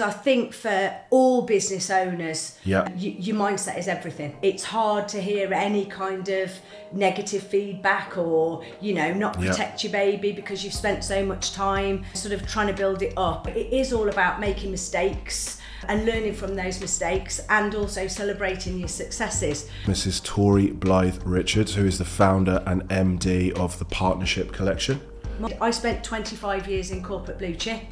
I think for all business owners, Yeah. your mindset is everything. It's hard to hear any kind of negative feedback or, not protect your baby because you've spent so much time sort of trying to build it up. It is all about making mistakes and learning from those mistakes and also celebrating your successes. This is Torie Blythe-Richards, who is the founder and MD of the Partnership Collection. I spent 25 years in corporate blue chip.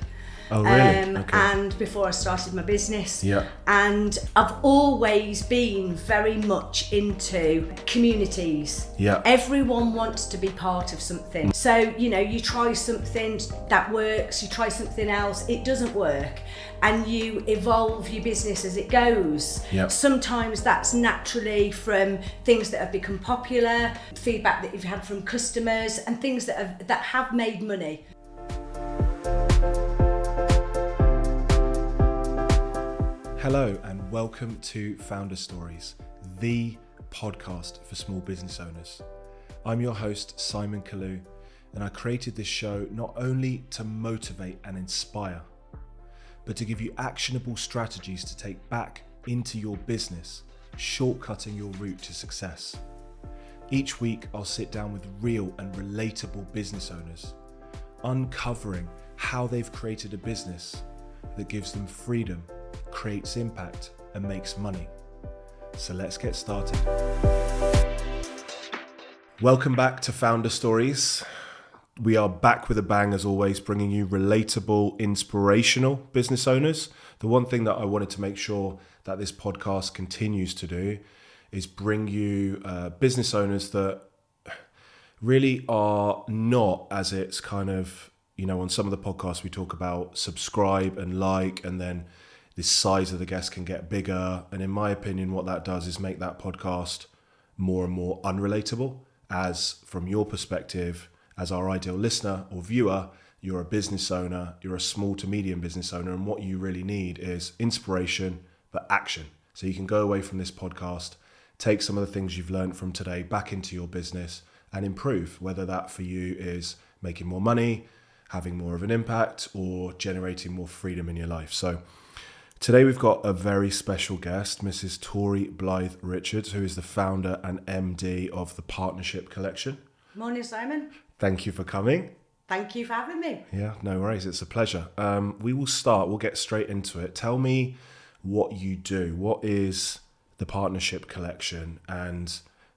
Oh, really? Okay. And before I started my business. Yeah. And I've always been very much into communities. Yeah. Everyone wants to be part of something. So, you try something that works, you try something else, it doesn't work. And you evolve your business as it goes. Yeah. Sometimes that's naturally from things that have become popular, feedback that you've had from customers, and things that have made money. Hello and welcome to Founder Stories, the podcast for small business owners. I'm your host, Simon Kalu, and I created this show not only to motivate and inspire, but to give you actionable strategies to take back into your business, shortcutting your route to success. Each week, I'll sit down with real and relatable business owners, uncovering how they've created a business that gives them freedom, creates impact, and makes money. So let's get started. Welcome back to Founder Stories. We are back with a bang as always, bringing you relatable, inspirational business owners. The one thing that I wanted to make sure that this podcast continues to do is bring you business owners that really are not, as it's kind of, on some of the podcasts we talk about subscribe and like, and then the size of the guest can get bigger. And in my opinion, what that does is make that podcast more and more unrelatable, as from your perspective, as our ideal listener or viewer, you're a business owner, you're a small to medium business owner, and what you really need is inspiration, but action. So you can go away from this podcast, take some of the things you've learned from today back into your business and improve, whether that for you is making more money, having more of an impact, or generating more freedom in your life. So today we've got a very special guest, Mrs. Torie Blythe-Richards, who is the founder and MD of the Partnership Collection. Morning, Simon. Thank you for coming. Thank you for having me. Yeah, no worries. It's a pleasure. We'll get straight into it. Tell me what you do. What is the Partnership Collection? And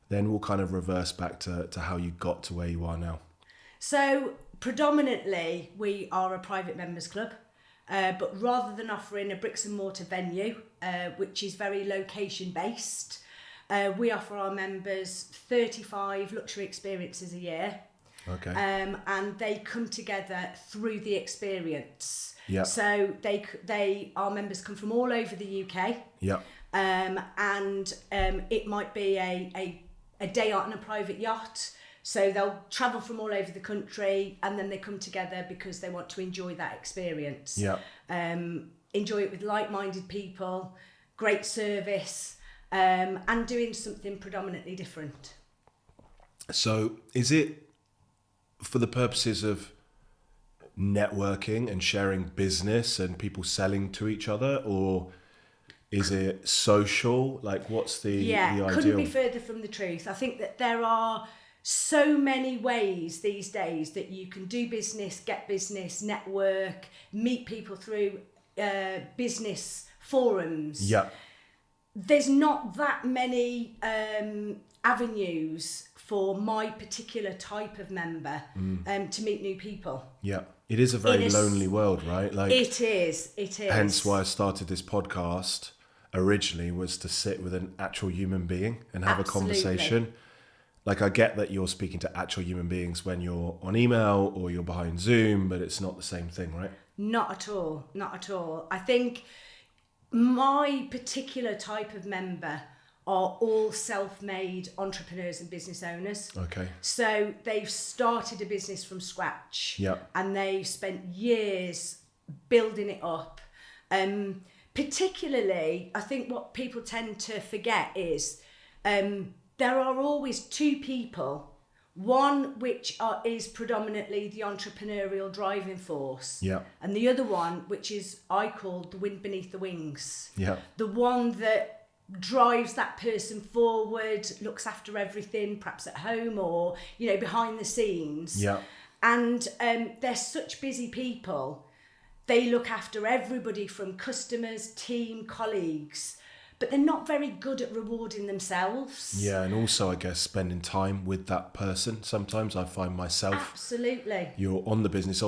then we'll kind of reverse back to how you got to where you are now. So predominantly we are a private members club. But rather than offering a bricks and mortar venue, which is very location based, we offer our members 35 luxury experiences a year. Okay. And they come together through the experience. Yeah. So our members come from all over the UK. Yeah. And it might be a day out on a private yacht. So they'll travel from all over the country and then they come together because they want to enjoy that experience. Yeah. Enjoy it with like-minded people, great service, and doing something predominantly different. So is it for the purposes of networking and sharing business and people selling to each other, or is it social? Like, what's the ideal? Couldn't be further from the truth. I think that there are so many ways these days that you can do business, get business, network, meet people through business forums. Yeah. There's not that many avenues for my particular type of member to meet new people. Yeah. It is a very lonely world, right? Like it is. Hence why I started this podcast originally, was to sit with an actual human being and have Absolutely. a conversation. Like, I get that you're speaking to actual human beings when you're on email or you're behind Zoom, but it's not the same thing, right? Not at all. Not at all. I think my particular type of member are all self-made entrepreneurs and business owners. Okay. So they've started a business from scratch. Yeah. And they've spent years building it up. Particularly, I think what people tend to forget is there are always two people One is predominantly the entrepreneurial driving force. Yeah. And the other one, which is I call the wind beneath the wings. Yeah. The one that drives that person forward, looks after everything, perhaps at home or, behind the scenes. Yeah. And they're such busy people. They look after everybody from customers, team, colleagues, but they're not very good at rewarding themselves. Yeah, and also I guess spending time with that person. Sometimes I find myself... Absolutely. You're on the business,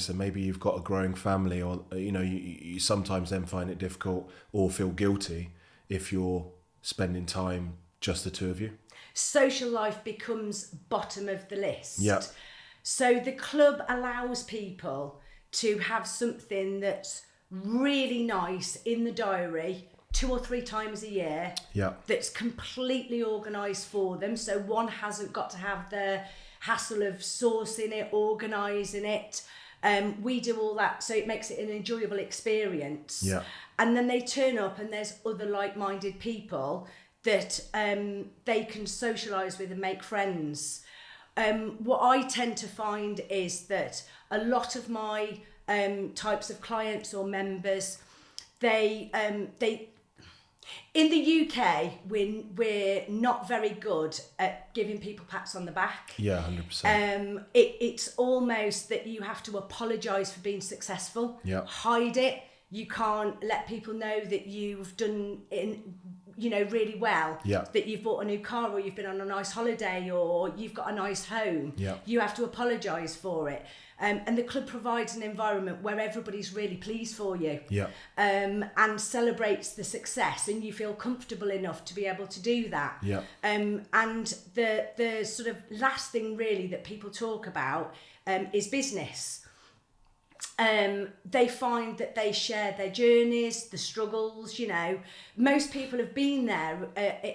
and maybe you've got a growing family, or, you sometimes then find it difficult or feel guilty if you're spending time just the two of you. Social life becomes bottom of the list. Yeah. So the club allows people to have something that's really nice in the diary 2 or 3 times a year. Yeah. That's completely organised for them. So one hasn't got to have the hassle of sourcing it, organising it. We do all that, so it makes it an enjoyable experience. Yeah. And then they turn up and there's other like-minded people that they can socialise with and make friends. What I tend to find is that a lot of my types of clients or members, they in the UK, we're not very good at giving people pats on the back. Yeah, 100%. It's almost that you have to apologise for being successful. Yeah. Hide it. You can't let people know that you've done really well. Yeah. That you've bought a new car, or you've been on a nice holiday, or you've got a nice home. Yeah. You have to apologise for it. And the club provides an environment where everybody's really pleased for you. Yeah. And celebrates the success, and you feel comfortable enough to be able to do that. Yeah. And the sort of last thing really that people talk about is business. They find that they share their journeys, the struggles. Most people have been there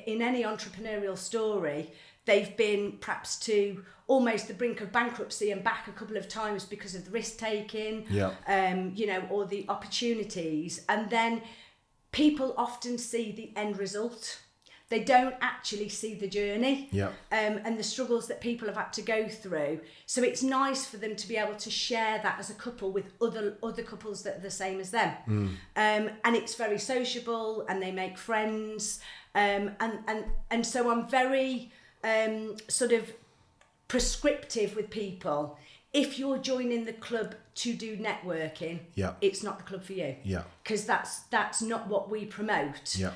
in any entrepreneurial story. They've been perhaps to almost the brink of bankruptcy and back a couple of times because of the risk taking, or the opportunities. And then people often see the end result. They don't actually see the journey and the struggles that people have had to go through. So it's nice for them to be able to share that as a couple with other couples that are the same as them. And it's very sociable, and they make friends. And so I'm very sort of prescriptive with people. If you're joining the club to do networking, it's not the club for you. Yeah. Because that's not what we promote. Yeah.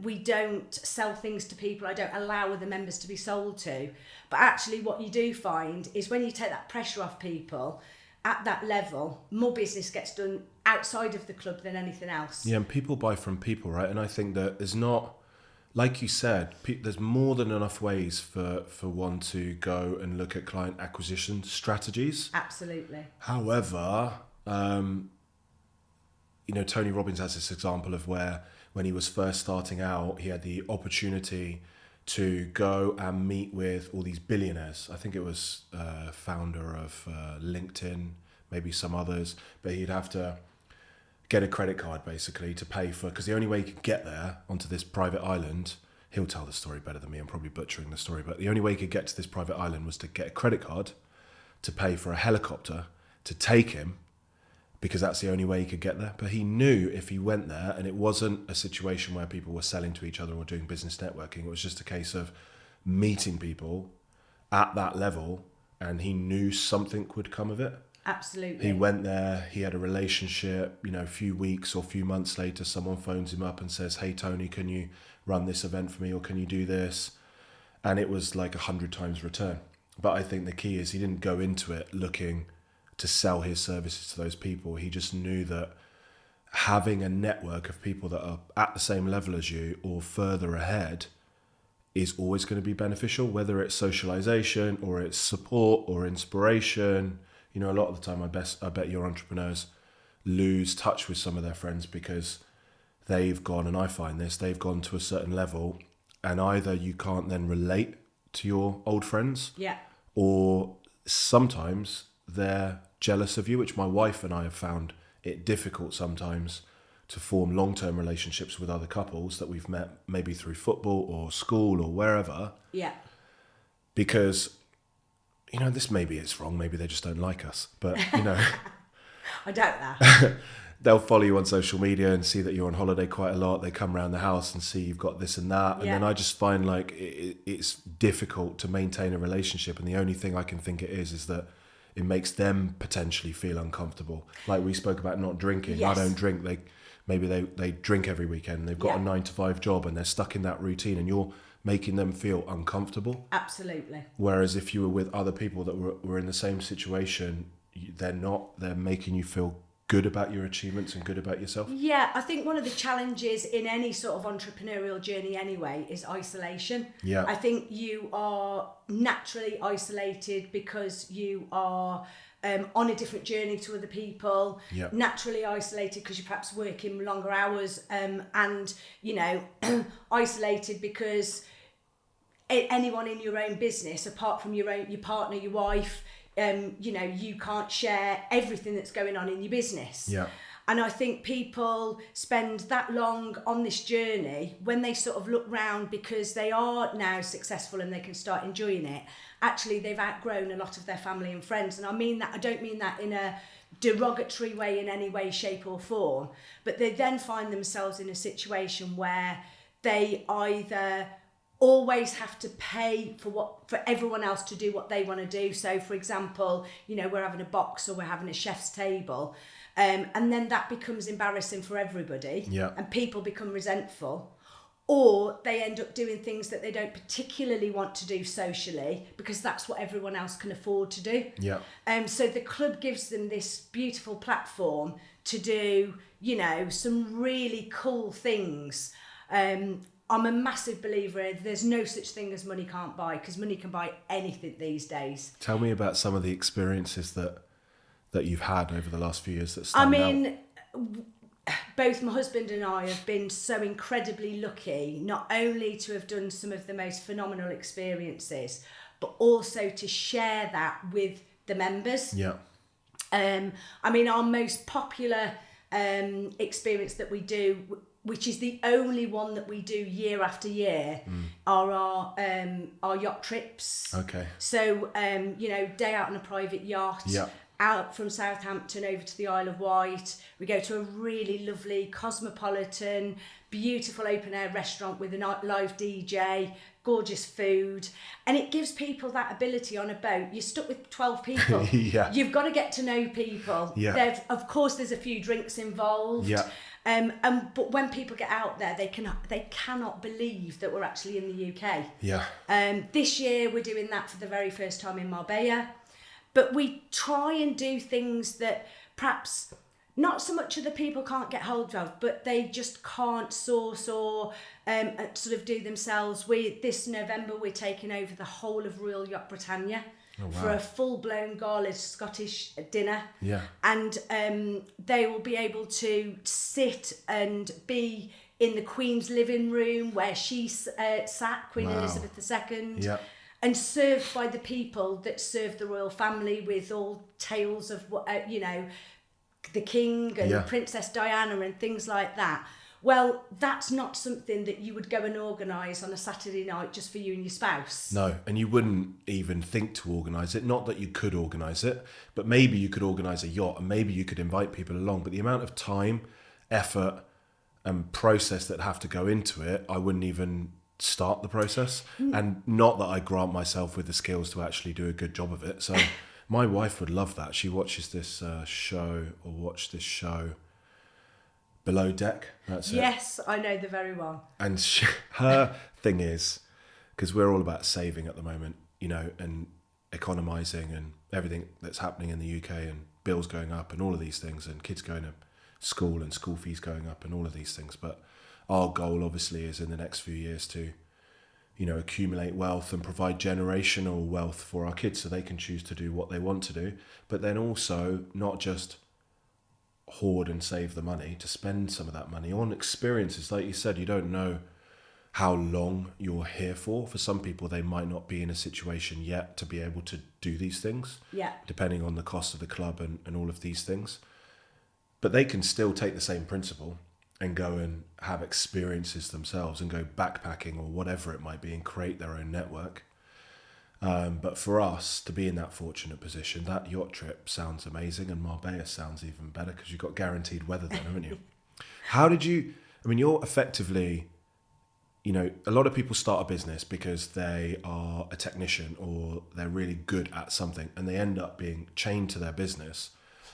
We don't sell things to people. I don't allow other members to be sold to. But actually what you do find is when you take that pressure off people at that level, more business gets done outside of the club than anything else. Yeah, and people buy from people, right? And I think that there's not... Like you said, there's more than enough ways for one to go and look at client acquisition strategies. Absolutely. However, Tony Robbins has this example of where when he was first starting out, he had the opportunity to go and meet with all these billionaires. I think it was founder of LinkedIn, maybe some others, but he'd have to get a credit card basically to pay for, because the only way you could get there onto this private island, he'll tell the story better than me, I'm probably butchering the story, but the only way you could get to this private island was to get a credit card to pay for a helicopter to take him, because that's the only way he could get there. But he knew if he went there, and it wasn't a situation where people were selling to each other or doing business networking, it was just a case of meeting people at that level, and he knew something would come of it. Absolutely. He went there, he had a relationship, a few weeks or a few months later, someone phones him up and says, "Hey, Tony, can you run this event for me, or can you do this?" And it was like 100 times return. But I think the key is he didn't go into it looking to sell his services to those people. He just knew that having a network of people that are at the same level as you or further ahead is always going to be beneficial, whether it's socialization or it's support or inspiration. A lot of the time, I bet your entrepreneurs lose touch with some of their friends because they've gone, and I find this, they've gone to a certain level, and either you can't then relate to your old friends, or sometimes they're jealous of you, which my wife and I have found it difficult sometimes to form long-term relationships with other couples that we've met maybe through football or school or wherever. Yeah. because, this maybe it's wrong, maybe they just don't like us, but, I doubt that. they'll follow you on social media and see that you're on holiday quite a lot. They come around the house and see you've got this and that. And then I just find like it's difficult to maintain a relationship. And the only thing I can think it is that it makes them potentially feel uncomfortable. Like we spoke about not drinking. Yes. I don't drink. Maybe they drink every weekend. They've got a 9-to-5 job and they're stuck in that routine, and you're making them feel uncomfortable. Absolutely. Whereas if you were with other people that were in the same situation, they're not. They're making you feel good about your achievements and good about yourself. Yeah, I think one of the challenges in any sort of entrepreneurial journey anyway is isolation. Yeah. I think you are naturally isolated because you are on a different journey to other people. Yeah. Naturally isolated because you're perhaps working longer hours, and isolated because anyone in your own business, apart from your partner, your wife, you can't share everything that's going on in your business. Yeah. And I think people spend that long on this journey, when they sort of look round because they are now successful and they can start enjoying it, actually they've outgrown a lot of their family and friends. And I don't mean that in a derogatory way in any way, shape or form, but they then find themselves in a situation where they either always have to pay for everyone else to do what they want to do. So for example, we're having a box or we're having a chef's table, and then that becomes embarrassing for everybody. Yeah. And people become resentful, or they end up doing things that they don't particularly want to do socially because that's what everyone else can afford to do. Yeah. So the club gives them this beautiful platform to do, some really cool things. I'm a massive believer in there's no such thing as money can't buy, because money can buy anything these days. Tell me about some of the experiences that you've had over the last few years that stand out. Both my husband and I have been so incredibly lucky, not only to have done some of the most phenomenal experiences, but also to share that with the members. Yeah. Our most popular experience that we do, which is the only one that we do year after year, are our yacht trips. Okay. So, day out on a private yacht, out from Southampton over to the Isle of Wight. We go to a really lovely, cosmopolitan, beautiful open-air restaurant with a live DJ, gorgeous food. And it gives people that ability on a boat. You're stuck with 12 people. Yeah. You've got to get to know people. Yeah. Of course, there's a few drinks involved. Yeah. But when people get out there, they cannot believe that we're actually in the UK. Yeah. This year we're doing that for the very first time in Marbella, but we try and do things that perhaps not so much other people can't get hold of, but they just can't source or sort of do themselves. This November we're taking over the whole of Royal Yacht Britannia. Oh, wow. For a full-blown gala Scottish dinner. Yeah. And they will be able to sit and be in the Queen's living room where she sat, Queen Elizabeth II. Yeah. And served by the people that serve the royal family, with all tales of, the King and Princess Diana and things like that. Well, that's not something that you would go and organise on a Saturday night just for you and your spouse. No, and you wouldn't even think to organise it. Not that you could organise it, but maybe you could organise a yacht and maybe you could invite people along. But the amount of time, effort and process that have to go into it, I wouldn't even start the process. And not that I grant myself with the skills to actually do a good job of it. So my wife would love that. She watches this show Below Deck. That's it. Yes, I know the very well. And her thing is, because we're all about saving at the moment, and economising and everything that's happening in the UK and bills going up and all of these things and kids going to school and school fees going up and all of these things. But our goal obviously is in the next few years to, accumulate wealth and provide generational wealth for our kids so they can choose to do what they want to do. But then also not just hoard and save the money, to spend some of that money on experiences. Like you said, you don't know how long you're here for. For some people, they might not be in a situation yet to be able to do these things, depending on the cost of the club and all of these things. But they can still take the same principle and go and have experiences themselves and go backpacking or whatever it might be and create their own network. But for us to be in that fortunate position, that yacht trip sounds amazing, and Marbella sounds even better because you've got guaranteed weather then, haven't you? How did you, I mean, you're effectively, you know, a lot of people start a business because they are a technician or they're really good at something, and they end up being chained to their business,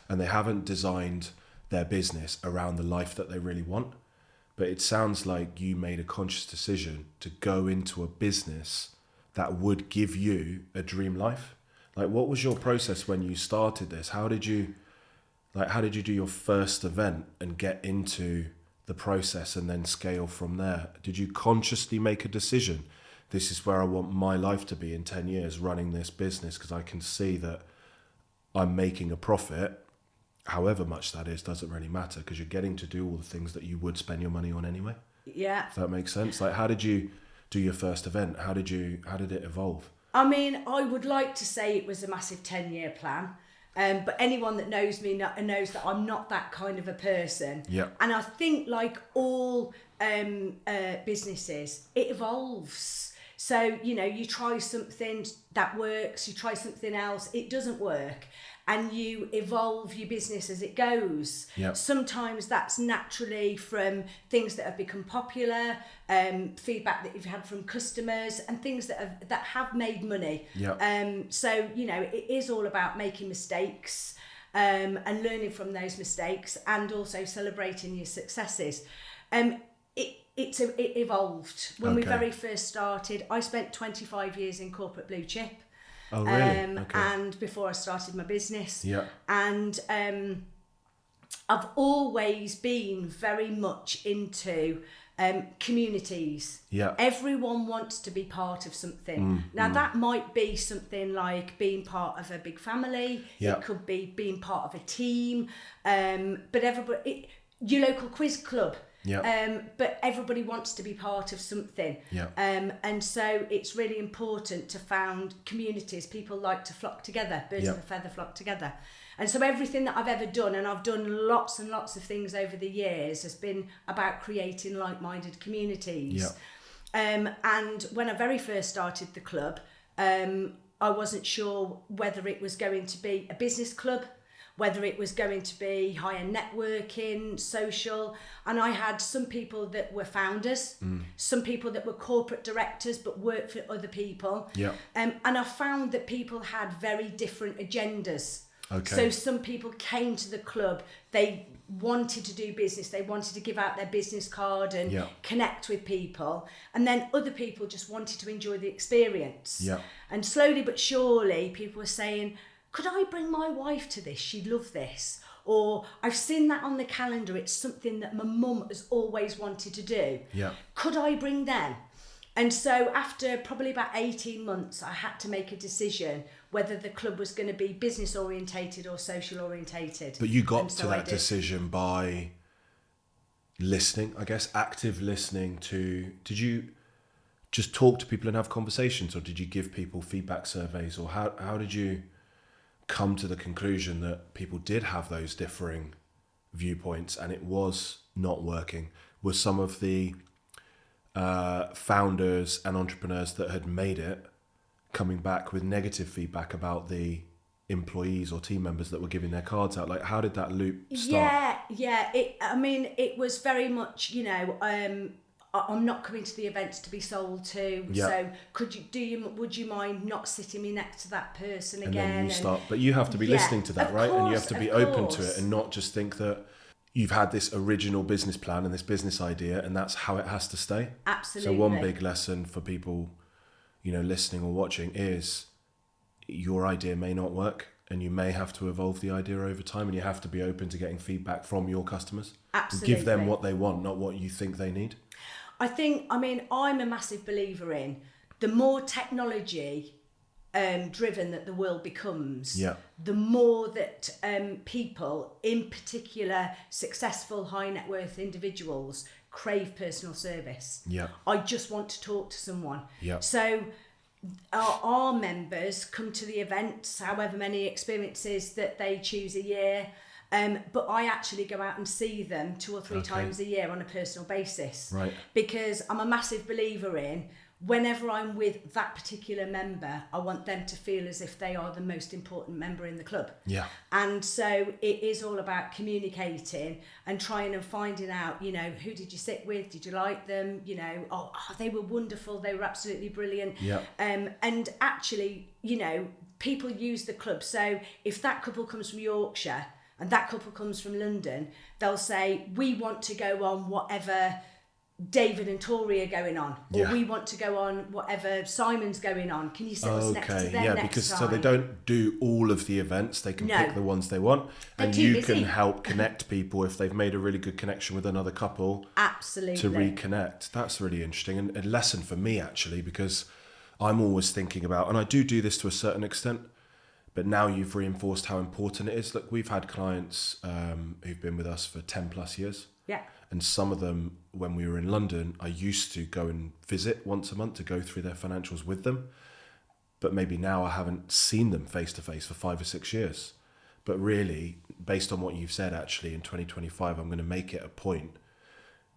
and they haven't designed their business around the life that they really want. But it sounds like you made a conscious decision to go into a business that would give you a dream life. Like, what was your process when you started this? How did you do your first event and get into the process and then scale from there? Did you consciously make a decision? This is where I want my life to be in 10 years, running this business, because I can see that I'm making a profit. However much that is, doesn't really matter, because you're getting to do all the things that you would spend your money on anyway. Yeah. If that makes sense. Like, how did you do your first event? How did it evolve? I mean, I would like to say it was a massive 10-year plan. But anyone that knows me knows that I'm not that kind of a person. Yeah. And I think, like all businesses, it evolves. So, you know, you try something that works, you try something else, it doesn't work, and you evolve your business as it goes. Yep. Sometimes that's naturally from things that have become popular, feedback that you've had from customers, and things that have made money. Yep. So, you know, it is all about making mistakes and learning from those mistakes, and also celebrating your successes. It evolved. When we very first started, I spent 25 years in corporate blue chip. Oh, really? Okay. And before I started my business. Yeah. And I've always been very much into communities. Yeah. Everyone wants to be part of something. Now that might be something like being part of a big family. Yeah. It could be being part of a team. But everybody, your local quiz club. Yeah. But everybody wants to be part of something. Yeah. And so it's really important to found communities. People like to flock together, birds of a feather flock together. And so everything that I've ever done, and I've done lots and lots of things over the years, has been about creating like-minded communities. Yeah. And when I very first started the club, I wasn't sure whether it was going to be a business club, whether it was going to be high-end networking, social. And I had some people that were founders, some people that were corporate directors but worked for other people. Yeah. And I found that people had very different agendas. Okay. So some people came to the club, they wanted to do business, they wanted to give out their business card and connect with people. And then other people just wanted to enjoy the experience. Yeah. And slowly but surely, people were saying, could I bring my wife to this? She'd love this. Or I've seen that on the calendar. It's something that my mum has always wanted to do. Yeah. Could I bring them? And so after probably about 18 months, I had to make a decision whether the club was going to be business orientated or social orientated. But you got to that decision by listening, I guess, active listening to, did you just talk to people and have conversations, or did you give people feedback surveys, or how did you come to the conclusion that people did have those differing viewpoints and it was not working? Were some of the founders and entrepreneurs that had made it coming back with negative feedback about the employees or team members that were giving their cards out? Like, how did that loop start? Yeah. It was very much, you know, I'm not coming to the events to be sold to. Yeah. So would you mind not sitting me next to that person and again? Then you start, but you have to be listening to that, right? Course, and you have to be open to it and not just think that you've had this original business plan and this business idea and that's how it has to stay. Absolutely. So one big lesson for people, you know, listening or watching is your idea may not work and you may have to evolve the idea over time, and you have to be open to getting feedback from your customers. Absolutely. Give them what they want, not what you think they need. I'm a massive believer in the more technology driven that the world becomes, the more that people, in particular successful high net worth individuals, crave personal service. I just want to talk to someone. So our members come to the events, however many experiences that they choose a year, but I actually go out and see them 2 or 3 times a year on a personal basis. Right. Because I'm a massive believer in, whenever I'm with that particular member, I want them to feel as if they are the most important member in the club. Yeah. And so it is all about communicating and trying and finding out, you know, who did you sit with? Did you like them? You know, oh, they were wonderful. They were absolutely brilliant. Yeah. And actually, you know, people use the club. So if that couple comes from Yorkshire and that couple comes from London, they'll say, we want to go on whatever David and Tori are going on, or we want to go on whatever Simon's going on. Can you sit us next to them next because time? so they don't do all of the events, they can pick the ones they want. They're and too you busy. can help connect people if they've made a really good connection with another couple. Absolutely. To reconnect. That's really interesting, and a lesson for me actually, because I'm always thinking about, and I do this to a certain extent, but now you've reinforced how important it is. Look, we've had clients who've been with us for 10 plus years. Yeah. And some of them, when we were in London, I used to go and visit once a month to go through their financials with them. But maybe now I haven't seen them face to face for 5 or 6 years. But really, based on what you've said, actually, in 2025, I'm going to make it a point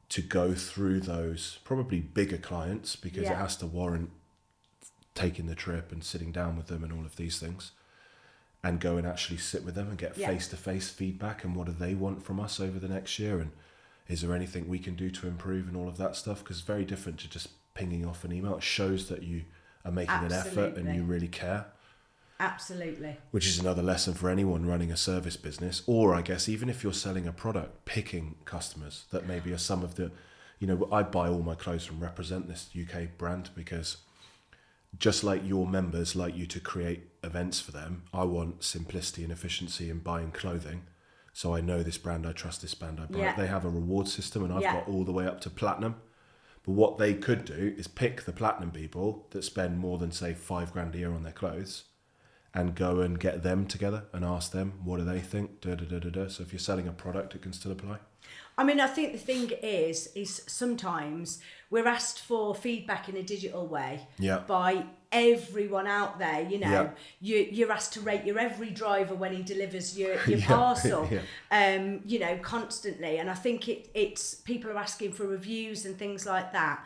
to go through those probably bigger clients, because it has to warrant taking the trip and sitting down with them and all of these things, and go and actually sit with them and get face-to-face feedback and what do they want from us over the next year, and is there anything we can do to improve and all of that stuff? Because it's very different to just pinging off an email. It shows that you are making an effort and you really care. Absolutely. Which is another lesson for anyone running a service business, or I guess even if you're selling a product, picking customers that maybe are some of the, you know, I buy all my clothes from Represent, this UK brand, because just like your members like you to create events for them, I want simplicity and efficiency in buying clothing. So I know this brand, I trust this brand, I buy it. They have a reward system, and I've got all the way up to platinum. But what they could do is pick the platinum people that spend more than, say, $5,000 a year on their clothes, and go and get them together and ask them, what do they think? So if you're selling a product, it can still apply. I mean, I think the thing is sometimes we're asked for feedback in a digital way by everyone out there. You know, you're asked to rate your every driver when he delivers your parcel, you know, constantly. And I think it's people are asking for reviews and things like that.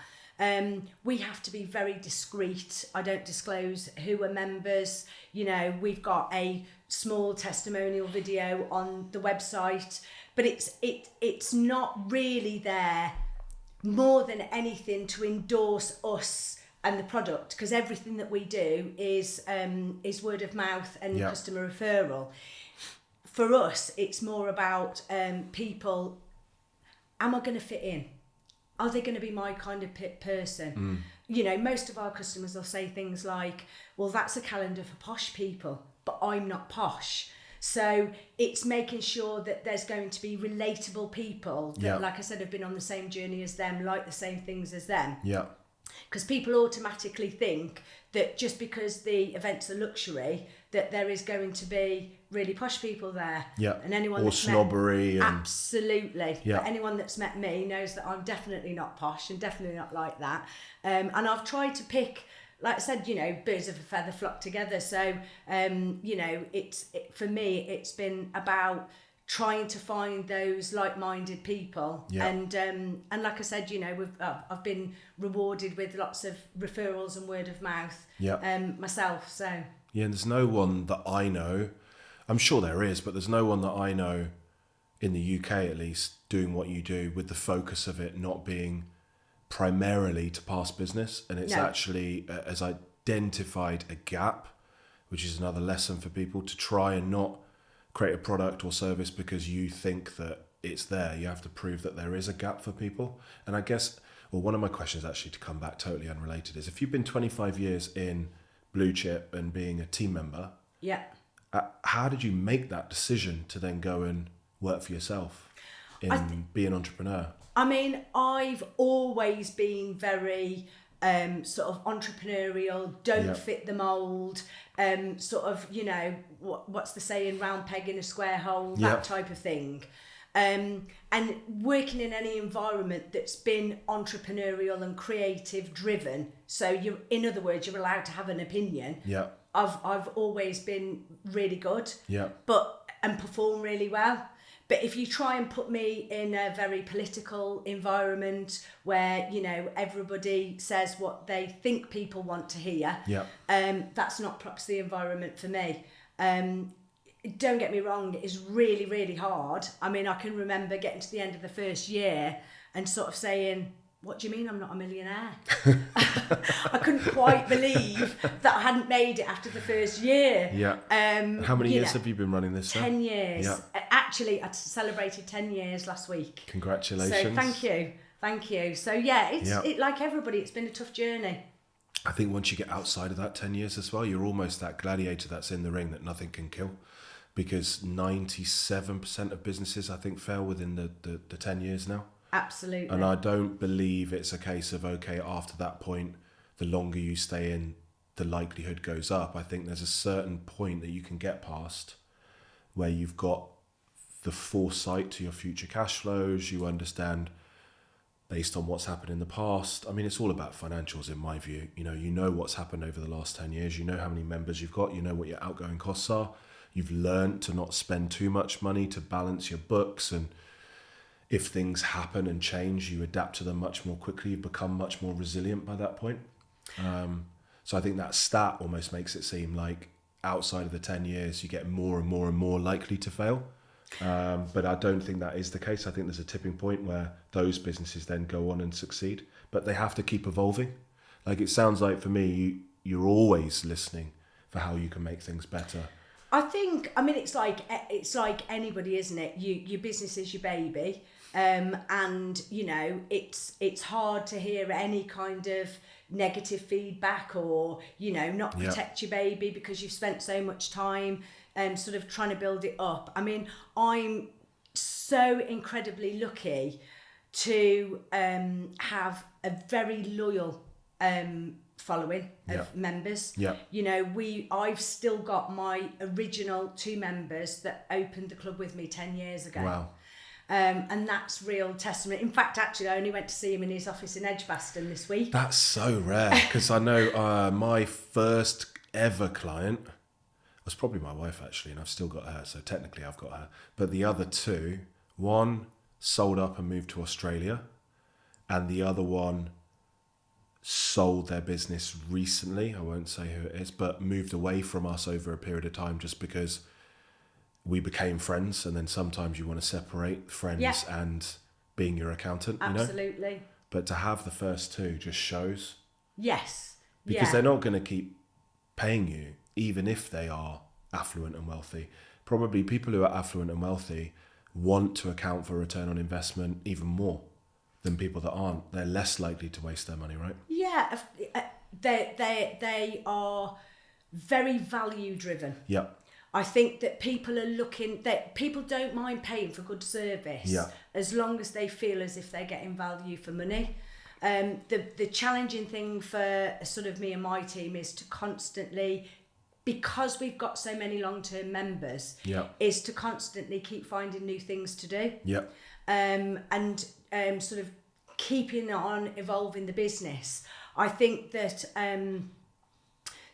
We have to be very discreet. I don't disclose who are members. You know, we've got a small testimonial video on the website, but it's not really there more than anything to endorse us and the product, because everything that we do is word of mouth and customer referral. For us, it's more about people. Am I going to fit in? Are they going to be my kind of person? You know, most of our customers will say things like, well, that's a calendar for posh people, but I'm not posh. So it's making sure that there's going to be relatable people that, like I said, have been on the same journey as them, like the same things as them. Yeah. Because people automatically think that just because the event's a luxury, that there is going to be really posh people there. Yeah. And anyone or snobbery. Absolutely. Yeah. But anyone that's met me knows that I'm definitely not posh and definitely not like that. And I've tried to pick, like I said, you know, birds of a feather flock together. So, you know, for me, it's been about trying to find those like-minded people, and like I said, you know, I've been rewarded with lots of referrals and word of mouth myself. So and there's no one that I know. I'm sure there is, but there's no one that I know in the UK at least doing what you do, with the focus of it not being primarily to pass business, and it's actually has identified a gap, which is another lesson for people, to try and not create a product or service because you think that it's there. You have to prove that there is a gap for people. And I guess, well, one of my questions actually, to come back totally unrelated, is if you've been 25 years in Blue Chip and being a team member, how did you make that decision to then go and work for yourself and be an entrepreneur? I mean, I've always been very sort of entrepreneurial, don't fit the mould, sort of, you know, what's the saying, round peg in a square hole, that type of thing. And working in any environment that's been entrepreneurial and creative driven, so in other words, you're allowed to have an opinion. I've always been really good, and perform really well. But if you try and put me in a very political environment where, you know, everybody says what they think people want to hear, that's not perhaps the environment for me. Don't get me wrong, it is really, really hard. I mean, I can remember getting to the end of the first year and sort of saying, what do you mean I'm not a millionaire? I couldn't quite believe that I hadn't made it after the first year. Yeah. How many years have you been running this? 10 years. Yeah. Actually, I celebrated 10 years last week. Congratulations. So thank you. So yeah, it's like everybody, it's been a tough journey. I think once you get outside of that 10 years as well, you're almost that gladiator that's in the ring that nothing can kill. Because 97% of businesses, I think, fail within the 10 years now. Absolutely. And I don't believe it's a case of, okay, after that point, the longer you stay in, the likelihood goes up. I think there's a certain point that you can get past where you've got the foresight to your future cash flows. You understand based on what's happened in the past. I mean, it's all about financials in my view. You know what's happened over the last 10 years. You know how many members you've got. You know what your outgoing costs are. You've learned to not spend too much money to balance your books, and if things happen and change, you adapt to them much more quickly. You've become much more resilient by that point. So I think that stat almost makes it seem like outside of the 10 years, you get more and more and more likely to fail. But I don't think that is the case. I think there's a tipping point where those businesses then go on and succeed, but they have to keep evolving. Like it sounds like for me, you're always listening for how you can make things better. I mean, it's like anybody, isn't it? Your business is your baby, and you know it's hard to hear any kind of negative feedback or not protect your baby because you've spent so much time sort of trying to build it up. I mean, I'm so incredibly lucky to have a very loyal following of members. I've still got my original 2 members that opened the club with me 10 years ago. Wow. And that's real testament. In fact, actually, I only went to see him in his office in Edgbaston this week. That's so rare, because I know my first ever client was probably my wife, actually, and I've still got her, so technically I've got her. But the other 2, one sold up and moved to Australia, and the other one sold their business recently. I won't say who it is, but moved away from us over a period of time just because we became friends, and then sometimes you want to separate friends and being your accountant. Absolutely. But to have the first 2 just shows. Yes. Because they're not going to keep paying you, even if they are affluent and wealthy. Probably people who are affluent and wealthy want to account for return on investment even more than people that aren't. They're less likely to waste their money, right? Yeah, they are very value driven. Yeah. I think that people are that people don't mind paying for good service as long as they feel as if they're getting value for money. The challenging thing for sort of me and my team is to constantly, because we've got so many long-term members, is to constantly keep finding new things to do. And sort of keeping on evolving the business. I think that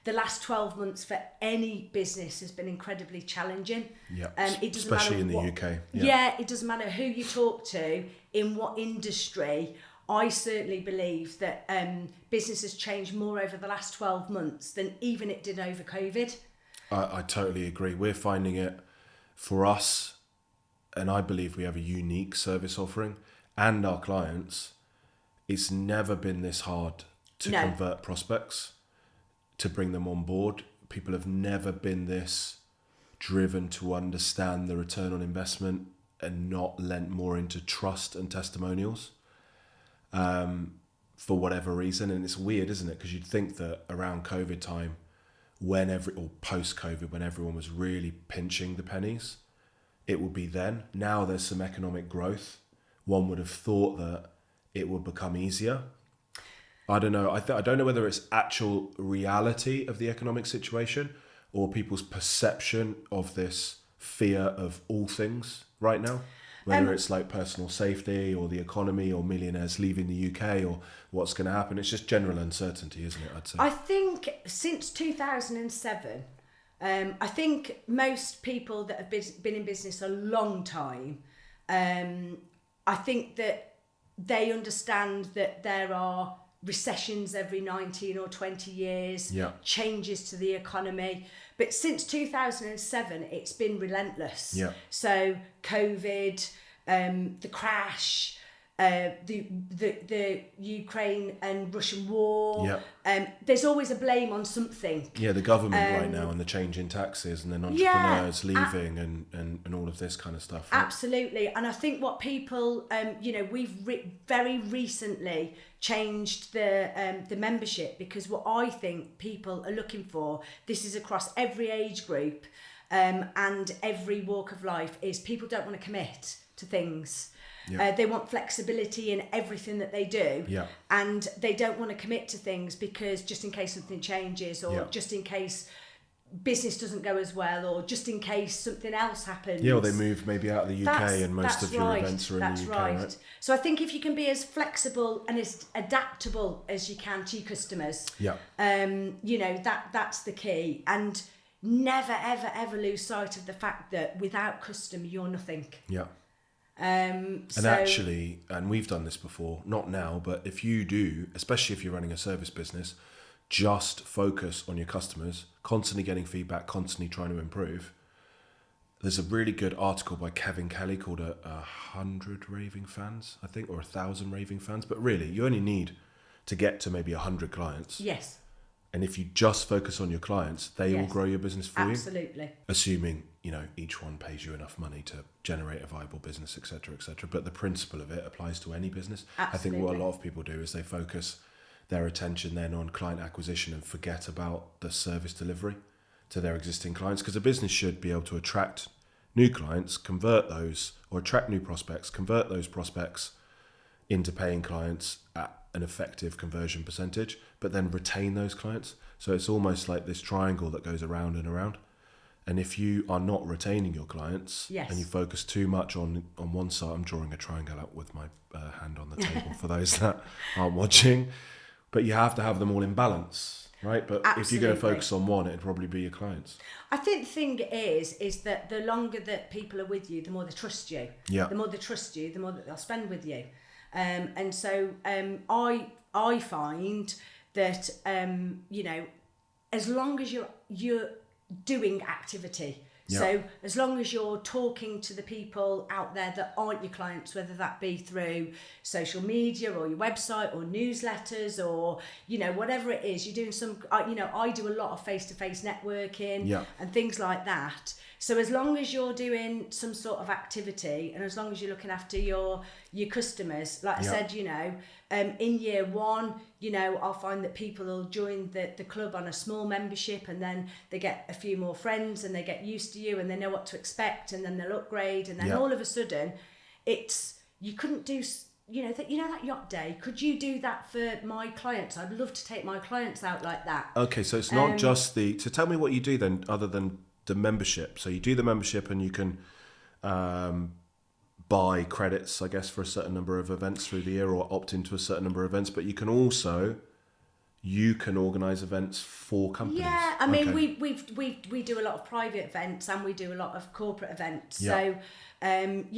the last 12 months for any business has been incredibly challenging. It doesn't especially matter in the UK. It doesn't matter who you talk to, in what industry. I certainly believe that business has changed more over the last 12 months than even it did over COVID. I totally agree. We're finding it for us, and I believe we have a unique service offering, and our clients, it's never been this hard to convert prospects, to bring them on board. People have never been this driven to understand the return on investment and not lent more into trust and testimonials for whatever reason. And it's weird, isn't it? Because you'd think that around COVID time, or post-COVID, when everyone was really pinching the pennies, it would be then. Now there's some economic growth. One would have thought that it would become easier. I don't know. I don't know whether it's actual reality of the economic situation or people's perception of this fear of all things right now. Whether it's like personal safety or the economy or millionaires leaving the UK or what's going to happen. It's just general uncertainty, isn't it? I'd say. I think since 2007, I think most people that have been in business a long time, I think that they understand that there are recessions every 19 or 20 years, changes to the economy. But since 2007, it's been relentless. Yeah. So COVID, the crash, the Ukraine and Russian war. There's always a blame on something. Yeah, the government right now and the change in taxes and then entrepreneurs leaving and all of this kind of stuff. Right? Absolutely. And I think what people, we've very recently changed the membership, because what I think people are looking for, this is across every age group and every walk of life, is people don't want to commit to things. They want flexibility in everything that they do, and they don't want to commit to things because just in case something changes, or just in case business doesn't go as well, or just in case something else happens. Yeah, or they move maybe out of the UK and most of your events are in the UK, right? So I think if you can be as flexible and as adaptable as you can to your customers, that's the key. And never, ever, ever lose sight of the fact that without custom, you're nothing. Yeah. And we've done this before, not now, but if you do, especially if you're running a service business, just focus on your customers, constantly getting feedback, constantly trying to improve. There's a really good article by Kevin Kelly called 100 Raving Fans, I think, or 1,000 Raving Fans. But really, you only need to get to maybe 100 clients. Yes. And if you just focus on your clients, they all grow your business for you. Absolutely. Assuming, each one pays you enough money to generate a viable business, etc., etc. But the principle of it applies to any business. Absolutely. I think what a lot of people do is they focus their attention then on client acquisition and forget about the service delivery to their existing clients, because a business should be able to attract new clients, convert those, or attract new prospects, convert those prospects into paying clients at an effective conversion percentage, but then retain those clients. So it's almost like this triangle that goes around and around. And if you are not retaining your clients and you focus too much on one side, I'm drawing a triangle out with my hand on the table for those that aren't watching, but you have to have them all in balance, right? But if you're going to focus on one, it'd probably be your clients. I think the thing is that the longer that people are with you, the more they trust you. Yeah. The more they trust you, the more that they'll spend with you. And so I find that as long as you're doing activity, so as long as you're talking to the people out there that aren't your clients, whether that be through social media or your website or newsletters or whatever it is, you're doing some I do a lot of face-to-face networking and things like that. So as long as you're doing some sort of activity and as long as you're looking after your customers, like I said, in year one, I'll find that people will join the club on a small membership, and then they get a few more friends and they get used to you and they know what to expect, and then they'll upgrade, and then all of a sudden you couldn't do that yacht day. Could you do that for my clients? I'd love to take my clients out like that. Okay, so it's not just so tell me what you do then, other than the membership. So you do the membership and you can buy credits, I guess, for a certain number of events through the year, or opt into a certain number of events, but you can organise events for companies. Yeah, I mean, we do a lot of private events and we do a lot of corporate events. Yeah. So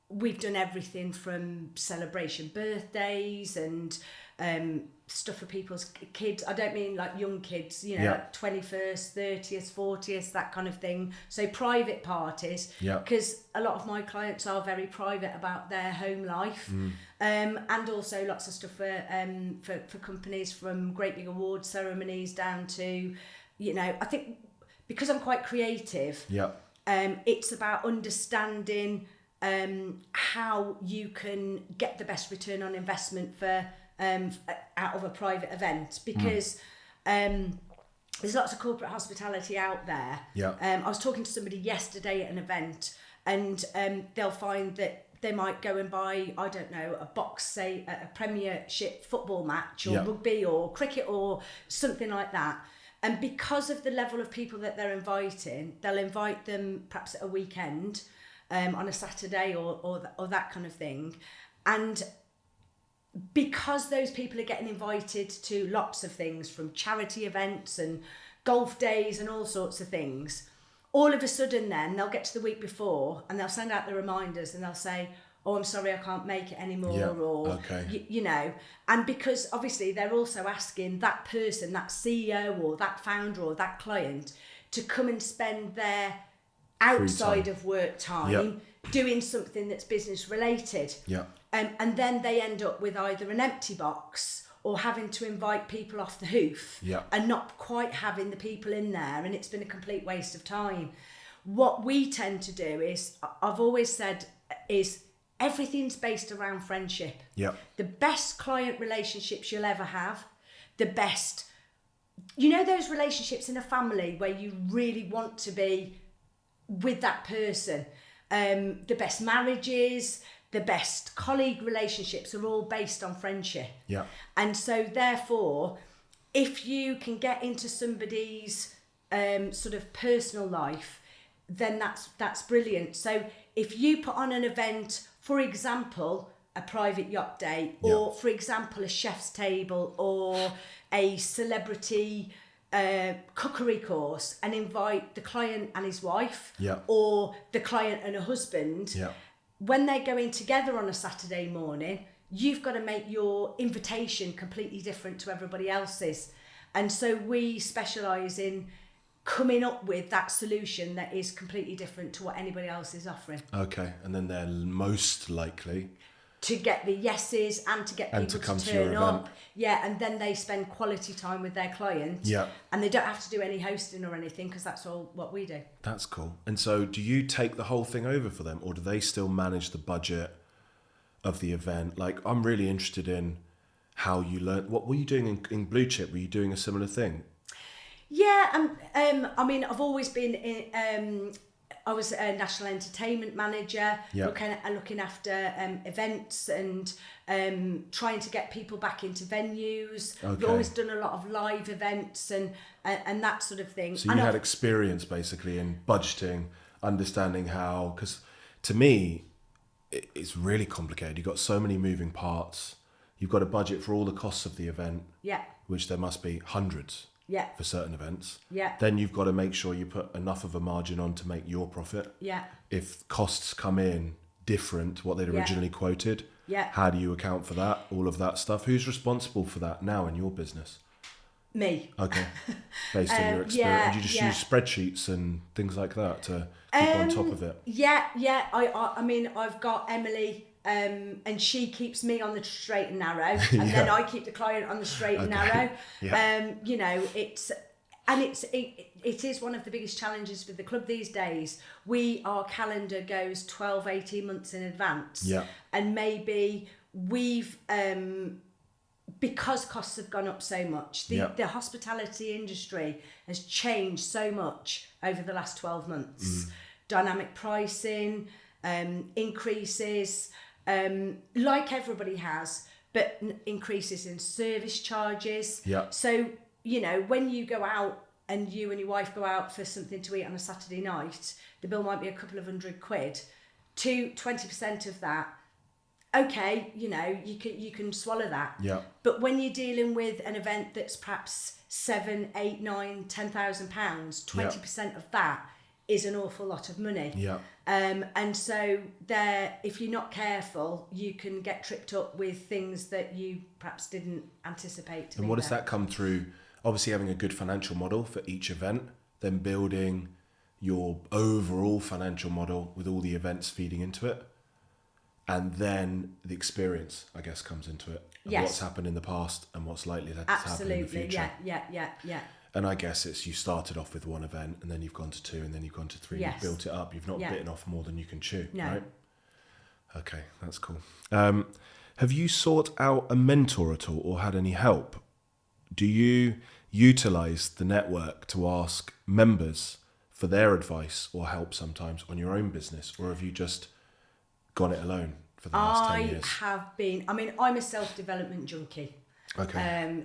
we've done everything from celebration birthdays and stuff for people's kids. I don't mean like young kids, like 21st, 30th, 40th, that kind of thing. So private parties, because a lot of my clients are very private about their home life, and also lots of stuff for companies, from great big award ceremonies down to, I think because I'm quite creative, it's about understanding how you can get the best return on investment for out of a private event, because there's lots of corporate hospitality out there. I was talking to somebody yesterday at an event, and they'll find that they might go and buy, I don't know, a box, say a Premiership football match or rugby or cricket or something like that. And because of the level of people that they're inviting, they'll invite them perhaps at a weekend, on a Saturday or that kind of thing. And because those people are getting invited to lots of things, from charity events and golf days and all sorts of things. All of a sudden then they'll get to the week before and they'll send out the reminders and they'll say, oh, I'm sorry, I can't make it anymore, or, you know, and because obviously they're also asking that person, that CEO or that founder or that client to come and spend their outside of work time doing something that's business related. And then they end up with either an empty box or having to invite people off the hoof and not quite having the people in there, and it's been a complete waste of time. What we tend to do is, I've always said, is everything's based around friendship. The best client relationships you'll ever have, the best, you know, those relationships in a family where you really want to be with that person, the best marriages, the best colleague relationships are all based on friendship. And so therefore, if you can get into somebody's sort of personal life, then that's brilliant. So if you put on an event, for example, a private yacht day, or for example, a chef's table, or a celebrity cookery course, and invite the client and his wife, or the client and her husband, when they're going together on a Saturday morning, you've got to make your invitation completely different to everybody else's. And so we specialise in coming up with that solution that is completely different to what anybody else is offering. Okay, and then they're most likely to get the yeses and to get people to turn up. And then they spend quality time with their client. And they don't have to do any hosting or anything, because that's all what we do. That's cool. And so do you take the whole thing over for them, or do they still manage the budget of the event? Like, I'm really interested in how you learn. What were you doing in Blue Chip? Were you doing a similar thing? I mean, I've always been in, I was a national entertainment manager, looking after events and trying to get people back into venues. I've always done a lot of live events and that sort of thing. So you had experience basically in budgeting, understanding how, because to me, it's really complicated. You've got so many moving parts. You've got a budget for all the costs of the event, which there must be hundreds. For certain events. Then you've got to make sure you put enough of a margin on to make your profit. If costs come in different to what they'd originally quoted, how do you account for that? All of that stuff. Who's responsible for that now in your business? Me. Okay. Based on your experience. Do you just use spreadsheets and things like that to keep on top of it? I mean, I've got Emily, and she keeps me on the straight and narrow, and then I keep the client on the straight and narrow. You know, it is one of the biggest challenges with the club these days. Our calendar goes 12, 18 months in advance. And maybe we've, because costs have gone up so much, the hospitality industry has changed so much over the last 12 months. Dynamic pricing, increases, like everybody has, but increases in service charges. So, you know, when you go out and you and your wife go out for something to eat on a Saturday night, the bill might be a couple of £100. 20% of that, okay, you know, you can swallow that. But when you're dealing with an event that's perhaps £7,000, £8,000, £9,000, £10,000, 20% of that is an awful lot of money. And so if you're not careful, you can get tripped up with things that you perhaps didn't anticipate to. And what does that come through? Obviously having a good financial model for each event, then building your overall financial model with all the events feeding into it. And then the experience, I guess, comes into it. And what's happened in the past and what's likely to happen in the future. Yeah. And I guess it's, you started off with one event and then you've gone to two and then you've gone to three. You've built it up. You've not bitten off more than you can chew, right? Okay, that's cool. Have you sought out a mentor at all or had any help? Do you utilize the network to ask members for their advice or help sometimes on your own business? Or have you just gone it alone for the last 10 years? I'm a self-development junkie.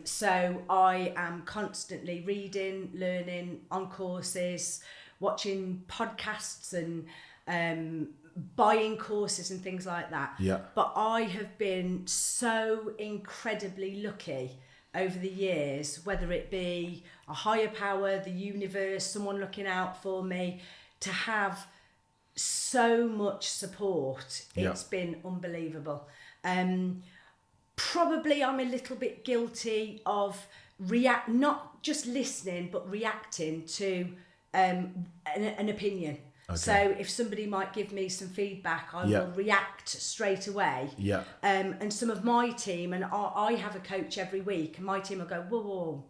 So I am constantly reading, learning on courses, watching podcasts and buying courses and things like that. But I have been so incredibly lucky over the years, whether it be a higher power, the universe, someone looking out for me, to have so much support. It's been unbelievable. Probably I'm a little bit guilty of not just listening, but reacting to an opinion. Okay. So if somebody might give me some feedback, I will react straight away. Yeah. And some of my team, and I have a coach every week, and my team will go, whoa,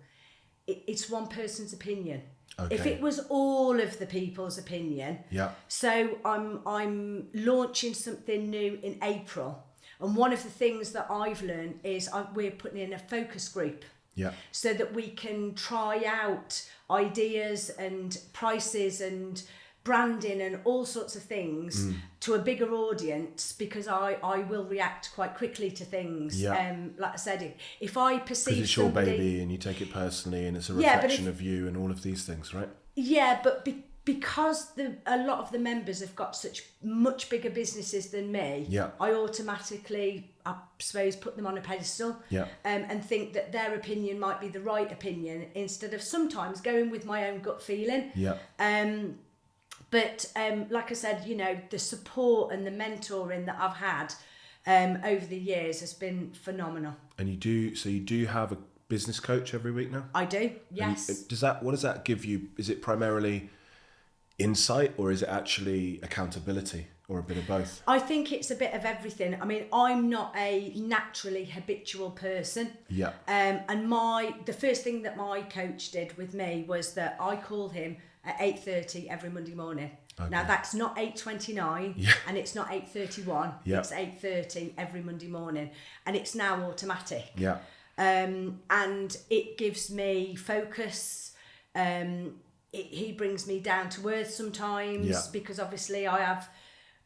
it's one person's opinion. Okay. If it was all of the people's opinion. Yeah. So I'm launching something new in April. And one of the things that I've learned is we're putting in a focus group. Yeah. So that we can try out ideas and prices and branding and all sorts of things to a bigger audience, because I will react quite quickly to things. Yeah. Like I said, if I perceive because it's your baby and you take it personally and it's a reflection of you and all of these things, right? Yeah, but because a lot of the members have got such much bigger businesses than me, I automatically, I suppose, put them on a pedestal and think that their opinion might be the right opinion, instead of sometimes going with my own gut feeling. Yeah. But like I said, the support and the mentoring that I've had over the years has been phenomenal. And you do have a business coach every week now? I do, yes. What does that give you? Is it primarily insight, or is it actually accountability, or a bit of both? I think it's a bit of everything. I mean, I'm not a naturally habitual person. Yeah. And the first thing that my coach did with me was that I call him at 8:30 every Monday morning. Okay. Now that's not 8:29 and it's not 8:31. It's 8:30 every Monday morning, and it's now automatic. Yeah. And it gives me focus. He brings me down to earth sometimes, because obviously I have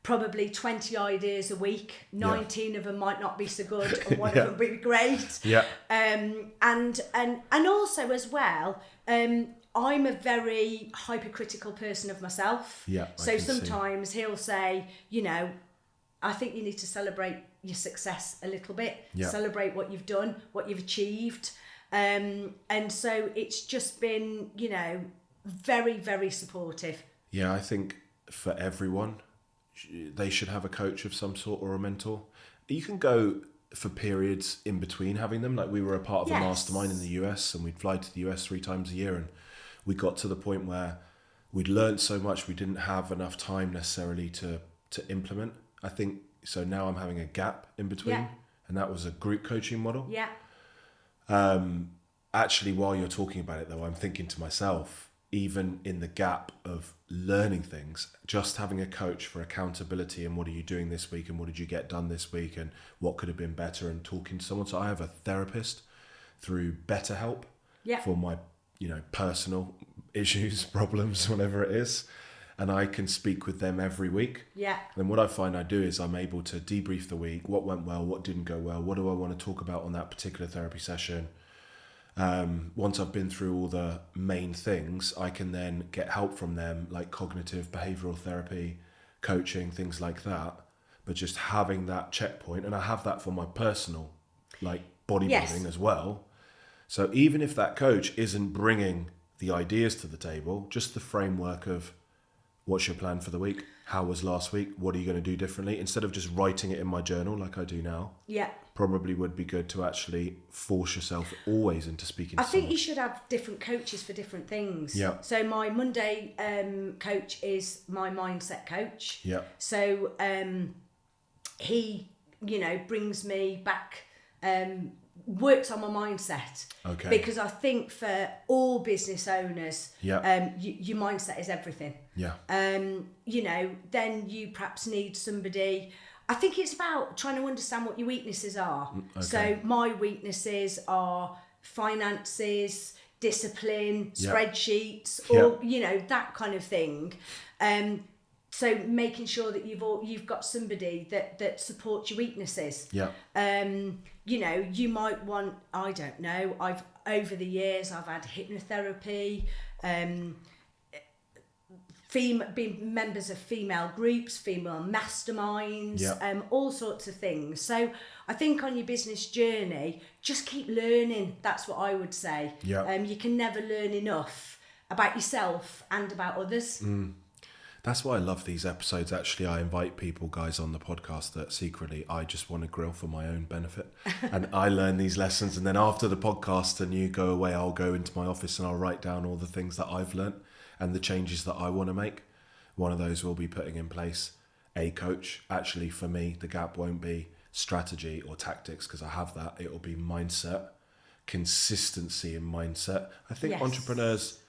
probably 20 ideas a week. 19 of them might not be so good, and one of them will be great. Yeah. And also as well, I'm a very hypercritical person of myself. Yeah. So sometimes he'll say, I think you need to celebrate your success a little bit. Yeah. Celebrate what you've done, what you've achieved. And so it's just been, very, very supportive. Yeah, I think for everyone, they should have a coach of some sort or a mentor. You can go for periods in between having them. Like, we were a part of a mastermind in the US, and we'd fly to the US 3 times a year, and we got to the point where we'd learned so much we didn't have enough time necessarily to implement. I think so now I'm having a gap in between, and that was a group coaching model. Yeah. Actually, while you're talking about it though, I'm thinking to myself, even in the gap of learning things, just having a coach for accountability and what are you doing this week and what did you get done this week and what could have been better, and talking to someone. So I have a therapist through BetterHelp for my personal issues, problems, whatever it is, and I can speak with them every week. Yeah. And what I find I do is I'm able to debrief the week, what went well, what didn't go well, what do I want to talk about on that particular therapy session. Once I've been through all the main things, I can then get help from them, like cognitive behavioral therapy, coaching, things like that. But just having that checkpoint, and I have that for my personal, like bodybuilding as well. So even if that coach isn't bringing the ideas to the table, just the framework of what's your plan for the week? How was last week? What are you going to do differently? Instead of just writing it in my journal like I do now. Yeah. Probably would be good to actually force yourself always into speaking to someone. I think you should have different coaches for different things. Yeah. So my Monday coach is my mindset coach. Yeah. So he, brings me back, works on my mindset. Okay. Because I think for all business owners, your mindset is everything. Yeah. Then you perhaps need somebody. I think it's about trying to understand what your weaknesses are. Okay. So my weaknesses are finances, discipline, spreadsheets, or that kind of thing. So making sure that you've got somebody that supports your weaknesses. Yeah. You might want, I don't know, over the years I've had hypnotherapy, being members of female groups, female masterminds, all sorts of things. So I think on your business journey, just keep learning. That's what I would say. You can never learn enough about yourself and about others. That's why I love these episodes. Actually, I invite people, guys, on the podcast that secretly I just want to grill for my own benefit. And I learn these lessons. And then after the podcast and you go away, I'll go into my office and I'll write down all the things that I've learned and the changes that I want to make. One of those will be putting in place a coach. Actually, for me, the gap won't be strategy or tactics because I have that. It will be mindset, consistency in mindset. I think entrepreneurs,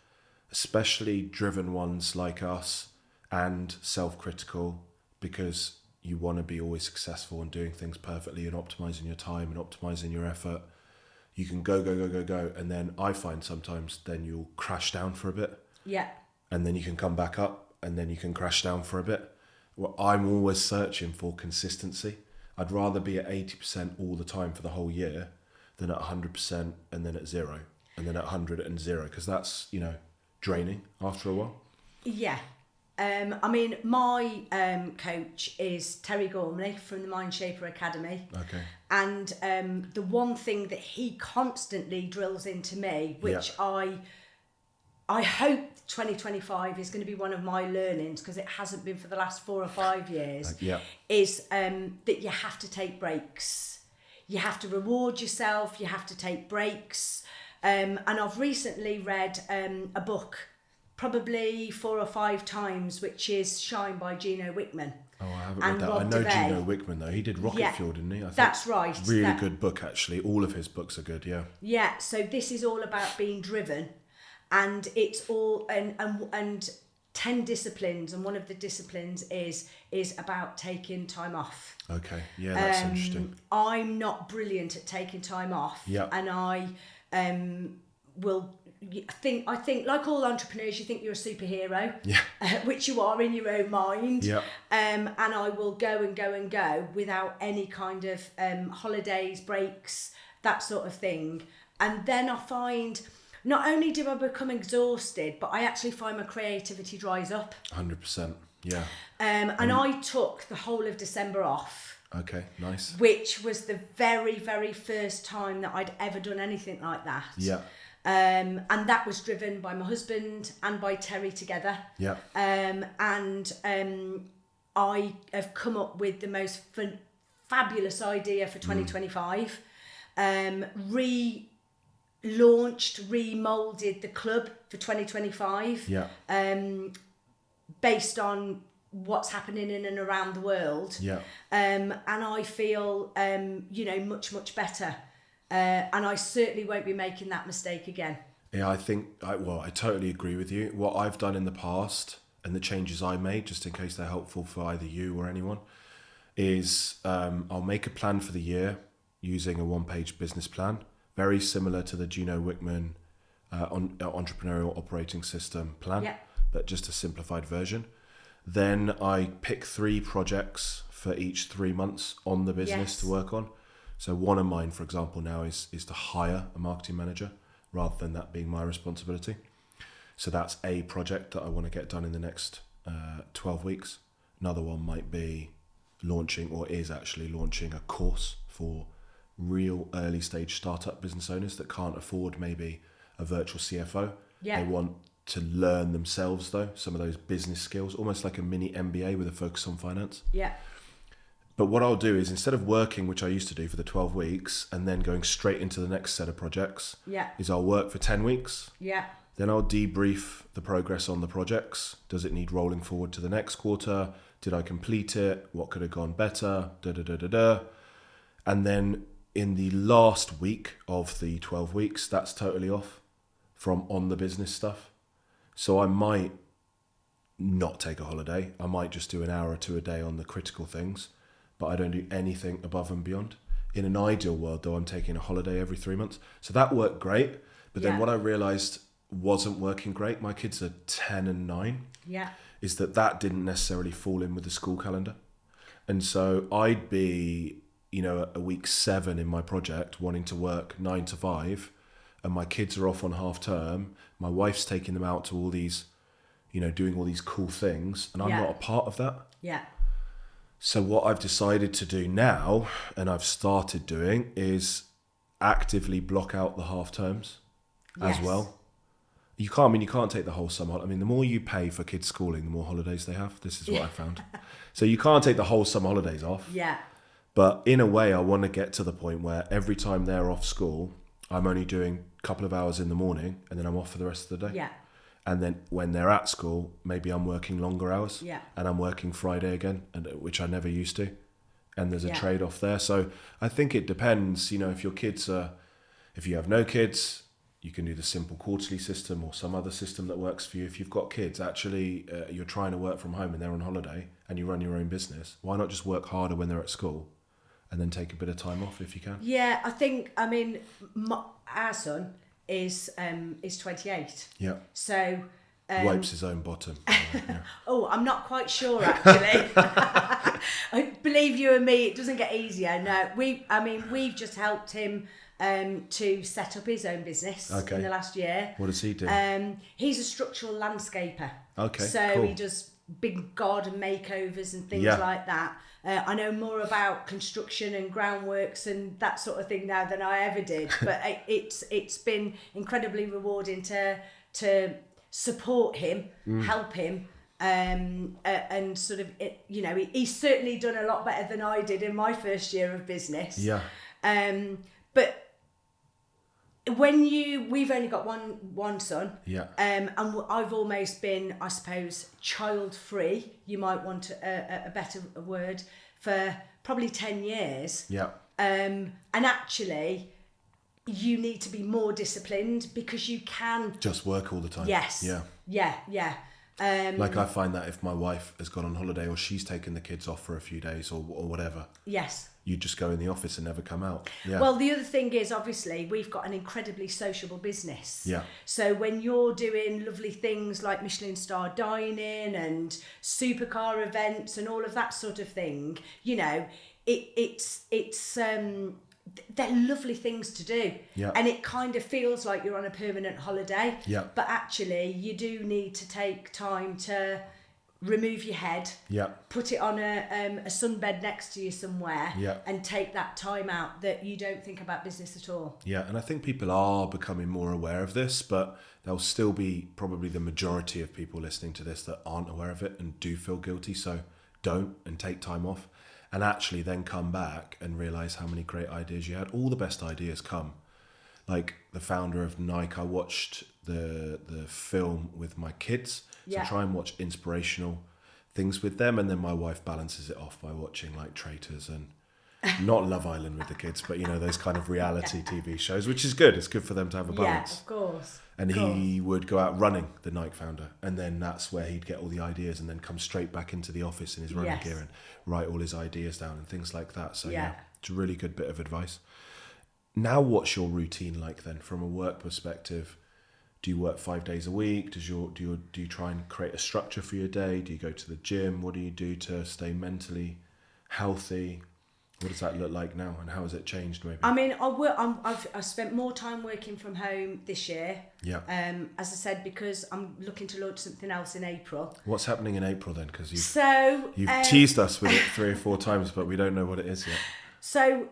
especially driven ones like us, and self-critical, because you want to be always successful and doing things perfectly and optimizing your time and optimizing your effort. You can go, and then I find sometimes then you'll crash down for a bit. And then you can come back up, and then you can crash down for a bit. Well, I'm always searching for consistency. I'd rather be at 80% all the time for the whole year than at 100% and then at 0 and then at 100 and 0, because that's, draining after a while. I mean, my coach is Tori from the Mindshaper Academy. And the one thing that he constantly drills into me, which I hope 2025 is going to be one of my learnings, because it hasn't been for the last 4 or 5 years, is that you have to take breaks. You have to reward yourself. You have to take breaks. And I've recently read a book, probably 4 or 5 times, which is Shine by Gino Wickman. Oh, I haven't read that. I know Gino Wickman, though. He did Rocket Fuel, didn't he? I think that's right. Really good book, actually. All of his books are good, Yeah, so this is all about being driven, and it's all, and 10 disciplines, and one of the disciplines is about taking time off. Okay, that's interesting. I'm not brilliant at taking time off, and I I think like all entrepreneurs, you think you're a superhero, which you are in your own mind, and I will go and go and go without any kind of holidays, breaks, that sort of thing. And then I find not only do I become exhausted, but I actually find my creativity dries up. 100%, and I took the whole of December off. Okay, nice. Which was the very, very first time that I'd ever done anything like that. And that was driven by my husband and by Tori together. And I have come up with the most fabulous idea for 2025. Relaunched, remoulded the club for 2025. Based on what's happening in and around the world. And I feel, much, much better. And I certainly won't be making that mistake again. I think, I totally agree with you. What I've done in the past and the changes I made, just in case they're helpful for either you or anyone, is I'll make a plan for the year using a 1-page business plan, very similar to the Gino Wickman entrepreneurial operating system plan, but just a simplified version. Then I pick 3 projects for each 3 months on the business to work on. So one of mine, for example, now is to hire a marketing manager rather than that being my responsibility. So that's a project that I want to get done in the next 12 weeks. Another one might be is actually launching a course for real early stage startup business owners that can't afford maybe a virtual CFO. They want to learn themselves, though, some of those business skills, almost like a mini MBA with a focus on finance. But what I'll do is, instead of working, which I used to do for the 12 weeks, and then going straight into the next set of projects, is I'll work for 10 weeks. Then I'll debrief the progress on the projects. Does it need rolling forward to the next quarter? Did I complete it? What could have gone better? And then in the last week of the 12 weeks, that's totally off from on the business stuff. So I might not take a holiday. I might just do an hour or 2 a day on the critical things, but I don't do anything above and beyond. In an ideal world, though, I'm taking a holiday every 3 months. So that worked great. But then what I realized wasn't working great, my kids are 10 and 9, is that didn't necessarily fall in with the school calendar. And so I'd be, a week 7 in my project, wanting to work 9 to 5, and my kids are off on half term. My wife's taking them out to all these, doing all these cool things, and I'm not a part of that. Yeah. So what I've decided to do now, and I've started doing, is actively block out the half terms as well. You can't take the whole summer. I mean, the more you pay for kids' schooling, the more holidays they have. This is what I found. So you can't take the whole summer holidays off. Yeah. But in a way, I want to get to the point where every time they're off school, I'm only doing a couple of hours in the morning, and then I'm off for the rest of the day. Yeah. And then when they're at school, maybe I'm working longer hours. Yeah. And I'm working Friday again, which I never used to. And there's a trade-off there. So I think it depends. If your kids if you have no kids, you can do the simple quarterly system or some other system that works for you. If you've got kids, actually, you're trying to work from home and they're on holiday and you run your own business, why not just work harder when they're at school and then take a bit of time off if you can? Yeah, our son is 28. Yeah. So... wipes his own bottom. Yeah. Oh, I'm not quite sure actually. I believe you and me, it doesn't get easier. No, we've just helped him to set up his own business in the last year. What does he do? He's a structural landscaper. Okay, so cool. He does big garden makeovers and things like that. I know more about construction and groundworks and that sort of thing now than I ever did. But it's been incredibly rewarding to support him, help him, and sort of, he's certainly done a lot better than I did in my first year of business. Yeah. But we've only got one son. Yeah. And I've almost been, I suppose, child-free, you might want a better word, for probably 10 years. Yeah. And actually, you need to be more disciplined because you can just work all the time. Yes. Yeah. Like I find that if my wife has gone on holiday or she's taken the kids off for a few days or whatever. Yes. You just go in the office and never come out. Yeah. Well, the other thing is, obviously, we've got an incredibly sociable business. Yeah. So when you're doing lovely things like Michelin star dining and supercar events and all of that sort of thing, they're lovely things to do. Yeah. And it kind of feels like you're on a permanent holiday. Yeah. But actually, you do need to take time to remove your head, put it on a sunbed next to you somewhere, and take that time out that you don't think about business at all. Yeah, and I think people are becoming more aware of this, but there'll still be probably the majority of people listening to this that aren't aware of it and do feel guilty. So don't, and take time off, and actually then come back and realize how many great ideas you had. All the best ideas come. Like the founder of Nike, I watched the film with my kids. So I try and watch inspirational things with them, and then my wife balances it off by watching like Traitors and not Love Island with the kids, but those kind of reality TV shows, which is good. It's good for them to have a balance. Yeah, of course. And he would go out running, the Nike founder, and then that's where he'd get all the ideas and then come straight back into the office in his running gear and write all his ideas down and things like that. So it's a really good bit of advice. Now, what's your routine like then from a work perspective? Do you work 5 days a week? Do you try and create a structure for your day? Do you go to the gym? What do you do to stay mentally healthy? What does that look like now, and how has it changed maybe? I mean, I've spent more time working from home this year. Yeah. As I said, because I'm looking to launch something else in April. What's happening in April then? Because you've teased us with it 3 or 4 times, but we don't know what it is yet. So,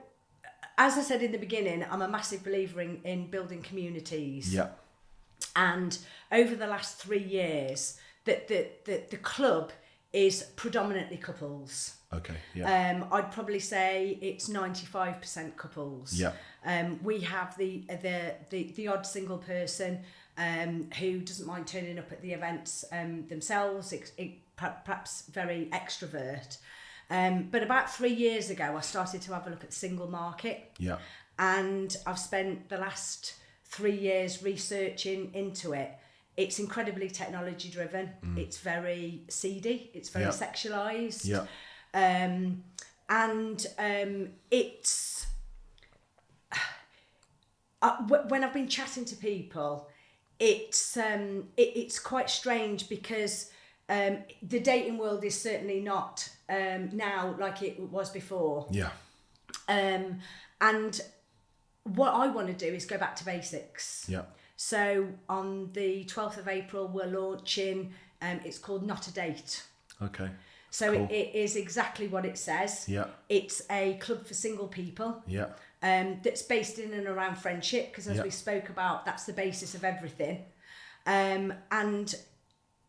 as I said in the beginning, I'm a massive believer in building communities. Yeah. And over the last 3 years, the club is predominantly couples. Okay. Yeah. I'd probably say it's 95% couples. Yeah. We have the odd single person who doesn't mind turning up at the events themselves. Perhaps very extrovert. But about 3 years ago, I started to have a look at the single market. Yeah. And I've spent the last 3 years researching into it. It's incredibly technology driven. It's very seedy. It's very sexualized. Yeah. It's when I've been chatting to people, it's quite strange because the dating world is certainly not now like it was before. Yeah. And what I want to do is go back to basics. Yeah. So on the 12th of April, we're launching It's called Not a Date. Okay. So Cool. it is exactly what it says. Yeah. It's a club for single people. Yeah. That's based in and around friendship, because as we spoke about, that's the basis of everything. And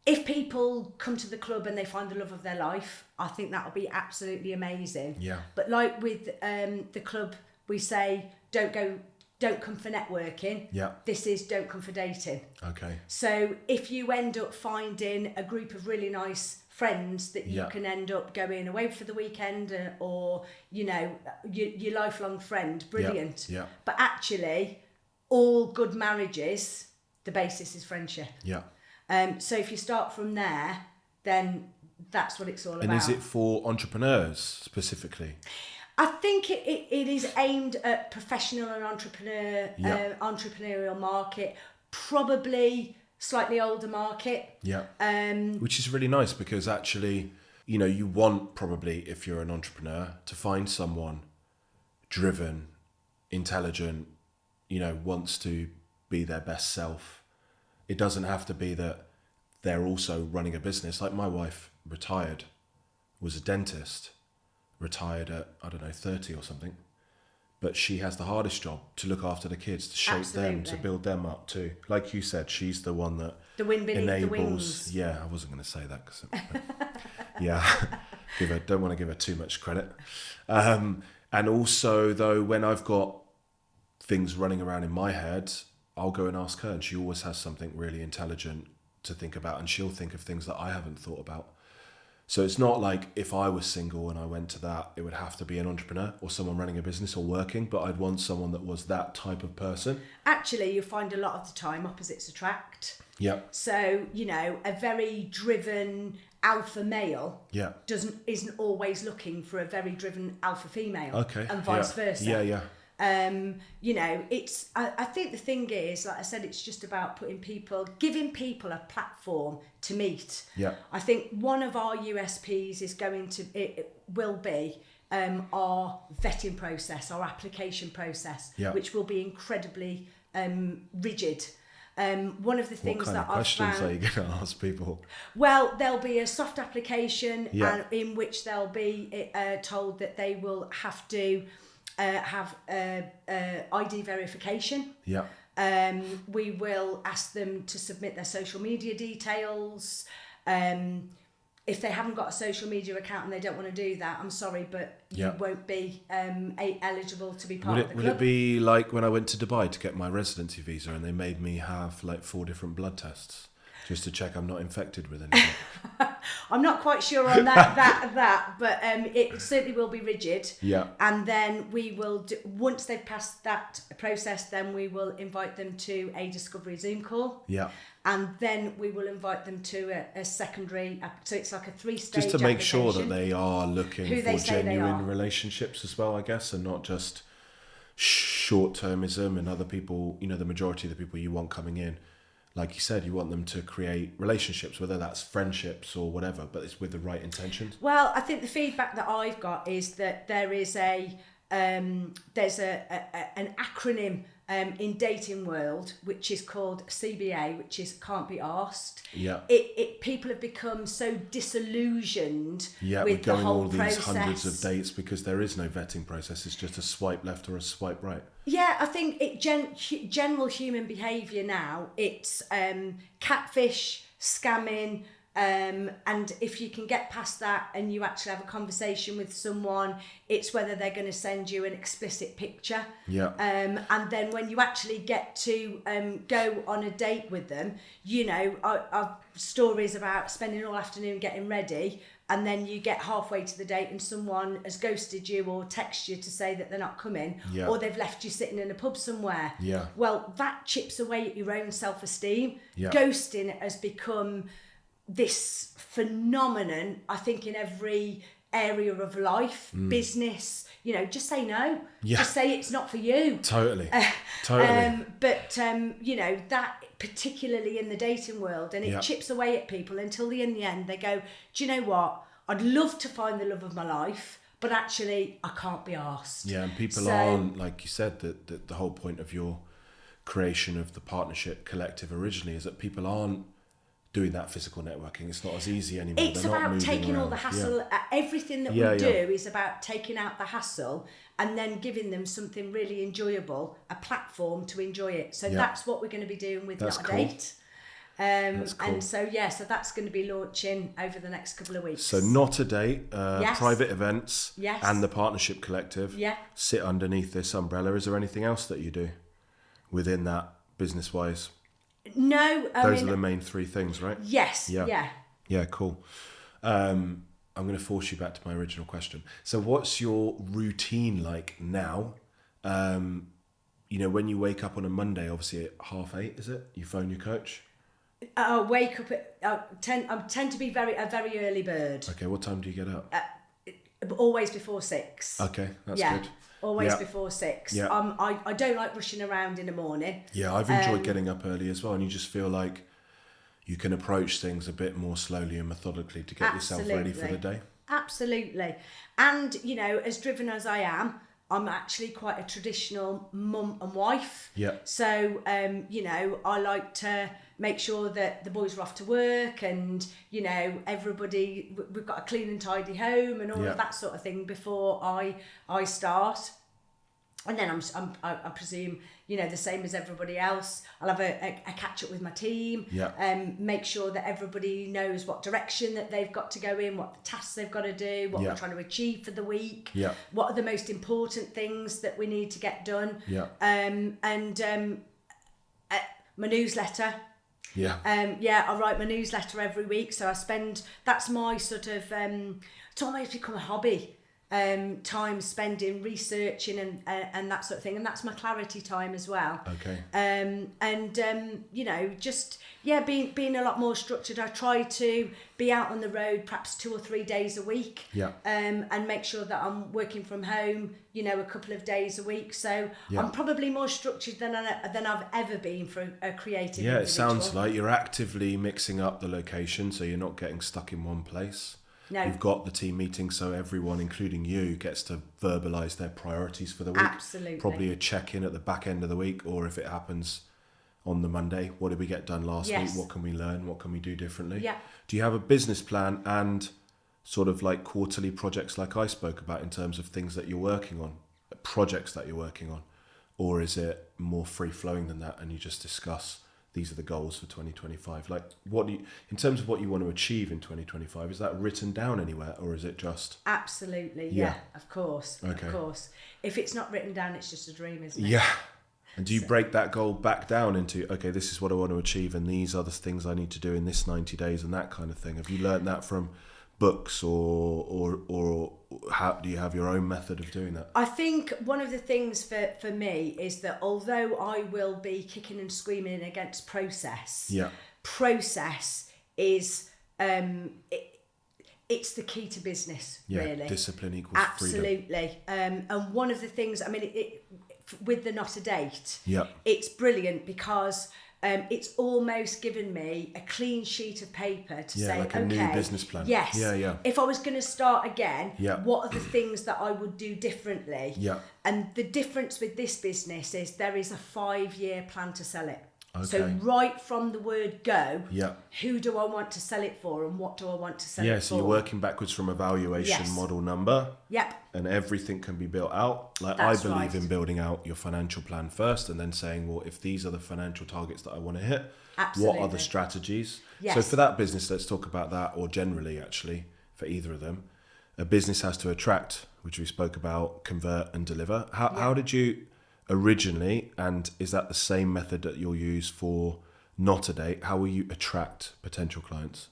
if people come to the club and they find the love of their life, I think that'll be absolutely amazing. Yeah. But like with the club, we say don't come for networking. Yeah. This is don't come for dating. Okay. So if you end up finding a group of really nice friends that you can end up going away for the weekend, or your lifelong friend, brilliant. Yeah. But actually, all good marriages, the basis is friendship. Yeah. So if you start from there, then that's what it's all about. And is it for entrepreneurs specifically? I think it is aimed at professional and entrepreneurial market, probably slightly older market. Yeah. Which is really nice, because actually, you want, probably, if you're an entrepreneur, to find someone driven, intelligent, wants to be their best self. It doesn't have to be that they're also running a business. Like my wife retired, was a dentist, retired at, 30 or something. But she has the hardest job, to look after the kids, to shape them, to build them up too. Like you said, she's the one that the wind beneath enables. The wings. Yeah, I wasn't going to say that. Don't want to give her too much credit. And also, though, when I've got things running around in my head, I'll go and ask her, and she always has something really intelligent to think about, and she'll think of things that I haven't thought about. So it's not like if I was single and I went to that, it would have to be an entrepreneur or someone running a business or working, but I'd want someone that was that type of person. Actually, you find a lot of the time opposites attract. Yeah. So, a very driven alpha male isn't always looking for a very driven alpha female. Okay. And vice versa. Yeah. It's I think the thing is, like I said, it's just about giving people a platform to meet. Yeah. I think one of our USPs will be our vetting process, our application process, which will be incredibly rigid. One of the things what kind that of questions I've found, are you going to ask people? Well, there'll be a soft application in which they'll be told that they will have to have ID verification. Yeah. We will ask them to submit their social media details. If they haven't got a social media account and they don't want to do that, I'm sorry, but you won't be eligible to be part of the club. Would it be like when I went to Dubai to get my residency visa and they made me have like 4 different blood tests just to check I'm not infected with anything? I'm not quite sure on that, but it certainly will be rigid. Yeah. And then we will, once they've passed that process, then we will invite them to a discovery Zoom call. Yeah. And then we will invite them to a secondary, so it's like a 3-stage just to make sure that they are looking for genuine relationships as well, I guess, and not just short-termism and other people, the majority of the people you want coming in. Like you said, you want them to create relationships, whether that's friendships or whatever, but it's with the right intentions. Well, I think the feedback that I've got is that there is an acronym in dating world which is called CBA, which is can't be arsed. Yeah. People have become so disillusioned with with the going whole all these process. hundreds of dates because there is no vetting process. It's just a swipe left or a swipe right. Yeah, I think general human behaviour now, it's catfish, scamming, and if you can get past that and you actually have a conversation with someone, it's whether they're going to send you an explicit picture. Yeah. And then when you actually get to go on a date with them, I've stories about spending all afternoon getting ready, and then you get halfway to the date and someone has ghosted you or texted you to say that they're not coming, or they've left you sitting in a pub somewhere. Yeah. Well, that chips away at your own self-esteem. Yeah. Ghosting has become this phenomenon, I think, in every area of life, business, just say no. Yeah. Just say it's not for you. Totally. That particularly in the dating world, and it chips away at people until in the end they go, do you know what? I'd love to find the love of my life, but actually I can't be arsed. Yeah, and people aren't, like you said, that the whole point of your creation of the partnership collective originally is that people aren't doing that physical networking. It's not as easy anymore. It's about taking all the hassle. Everything that we do is about taking out the hassle and then giving them something really enjoyable, a platform to enjoy it. So that's what we're going to be doing with Not a Date. And so that's going to be launching over the next couple of weeks. So Not a Date, private events, and the Partnership Collective sit underneath this umbrella. Is there anything else that you do within that business-wise? No, those are the main three things, right? Yes. Yeah, cool. I'm going to force you back to my original question. So what's your routine like now? When you wake up on a Monday, obviously at 8:30, is it? You phone your coach? I wake up at I tend to be a very early bird. Okay, what time do you get up? Always before 6. Okay, that's good. Always before 6. Yeah. I don't like rushing around in the morning. Yeah, I've enjoyed getting up early as well, and you just feel like you can approach things a bit more slowly and methodically to get yourself ready for the day. Absolutely. And, as driven as I am, I'm actually quite a traditional mum and wife. Yeah. So, I like to make sure that the boys are off to work and, everybody, we've got a clean and tidy home and all of that sort of thing before I start. And then I presume, the same as everybody else. I'll have a catch up with my team. Make sure that everybody knows what direction that they've got to go in, what the tasks they've got to do, what we're trying to achieve for the week. What are the most important things that we need to get done. My newsletter. I write my newsletter every week. So that's my sort of, it's almost become a hobby. Time spending researching and that sort of thing, and that's my clarity time as well. Being a lot more structured. I try to be out on the road perhaps 2 or 3 days a week, and make sure that I'm working from home a couple of days a week, so I'm probably more structured than I've ever been for a creative individual. It sounds like you're actively mixing up the location, so you're not getting stuck in one place. No. You've got the team meeting, so everyone, including you, gets to verbalise their priorities for the week. Absolutely. Probably a check-in at the back end of the week, or if it happens on the Monday, what did we get done last week? What can we learn? What can we do differently? Do you have a business plan and sort of like quarterly projects like I spoke about in terms of things that you're working on, projects that you're working on? Or is it more free-flowing than that and you just discuss these are the goals for 2025? Like, in terms of what you want to achieve in 2025, is that written down anywhere, or is it just? Absolutely, of course. Okay. Of course. If it's not written down, it's just a dream, isn't it? Yeah. And do you break that goal back down into, okay, this is what I want to achieve, and these are the things I need to do in this 90 days, and that kind of thing? Have you learned that from books, or how do you have your own method of doing that? I think one of the things for me is that although I will be kicking and screaming against process, process is it's the key to business, really. Discipline equals freedom. Absolutely. And one of the things, with the Not a Date, it's brilliant because it's almost given me a clean sheet of paper to say, like a new business plan. Yes. If I was going to start again, what are the things that I would do differently? And the difference with this business is there is a 5-year plan to sell it. So right from the word go, who do I want to sell it for and what do I want to sell it for? So you're working backwards from a valuation model number. And everything can be built out. I believe in building out your financial plan first and then saying, well, if these are the financial targets that I want to hit, what are the strategies? So for that business, let's talk about that, or generally actually for either of them. A business has to attract, which we spoke about, convert and deliver. How did you originally, and is that the same method that you'll use for Not a Date? How will you attract potential clients?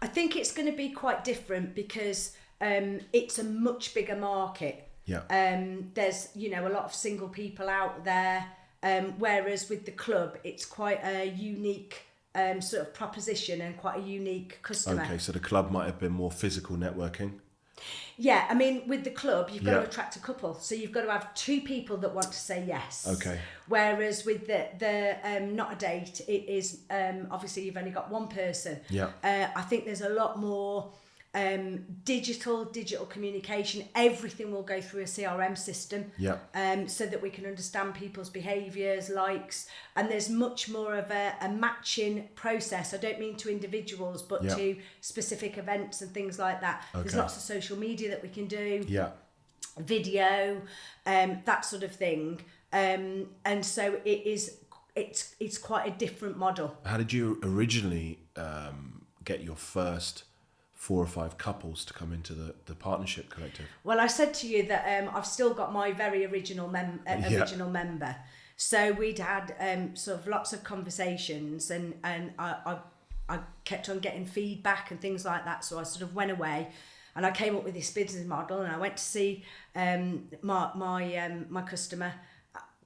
I think it's going to be quite different because it's a much bigger market. There's a lot of single people out there, whereas with the club it's quite a unique sort of proposition and quite a unique customer. Okay, so the club might have been more physical networking. With the club, you've got to attract a couple. So you've got to have 2 people that want to say yes. Okay. Whereas with the Not a Date, it is obviously you've only got 1 person. I think there's a lot more digital communication, everything will go through a CRM system, so that we can understand people's behaviours, likes, and there's much more of a matching process. I don't mean to individuals, but to specific events and things like that. There's lots of social media that we can do, video, that sort of thing, and so it's quite a different model. How did you originally get your first 4 or 5 couples to come into the partnership collective? Well, I said to you that I've still got my very original member. So we'd had sort of lots of conversations, and I kept on getting feedback and things like that. So I sort of went away, and I came up with this business model, and I went to see my customer.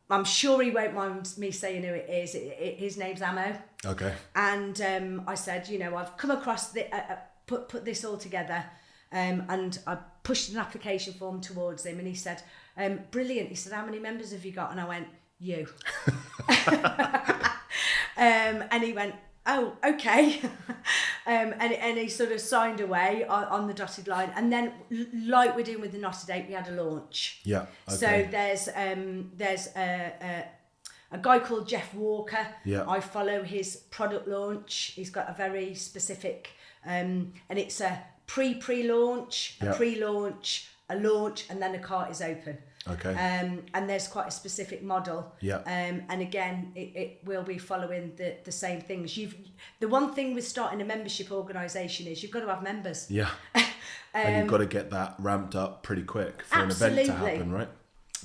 I'm sure he won't mind me saying who it is. His name's Amo. Okay. And I said, I've come across the put this all together, and I pushed an application form towards him, and he said, brilliant. He said, how many members have you got? And I went, you. And he went, oh, okay. And he sort of signed away on the dotted line, and then, like we're doing with the Not a Date, we had a launch. Okay. So there's a guy called Jeff Walker. I follow his product launch. He's got a very specific, and it's a pre-launch, a pre-launch, a launch, and then the cart is open. Okay. And there's quite a specific model. And again, it will be following the same things. The one thing with starting a membership organisation is you've got to have members. And you've got to get that ramped up pretty quick for an event to happen, right?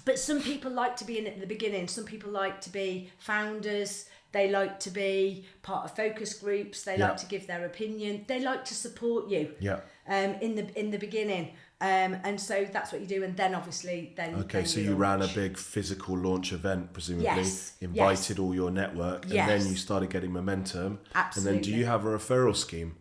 But some people like to be in it at the beginning. Some people like to be founders. They like to be part of focus groups. They like to give their opinion. They like to support you. In the beginning. And so that's what you do, and then obviously so you ran a big physical launch event, presumably, invited all your network, and then you started getting momentum. Absolutely. And then do you have a referral scheme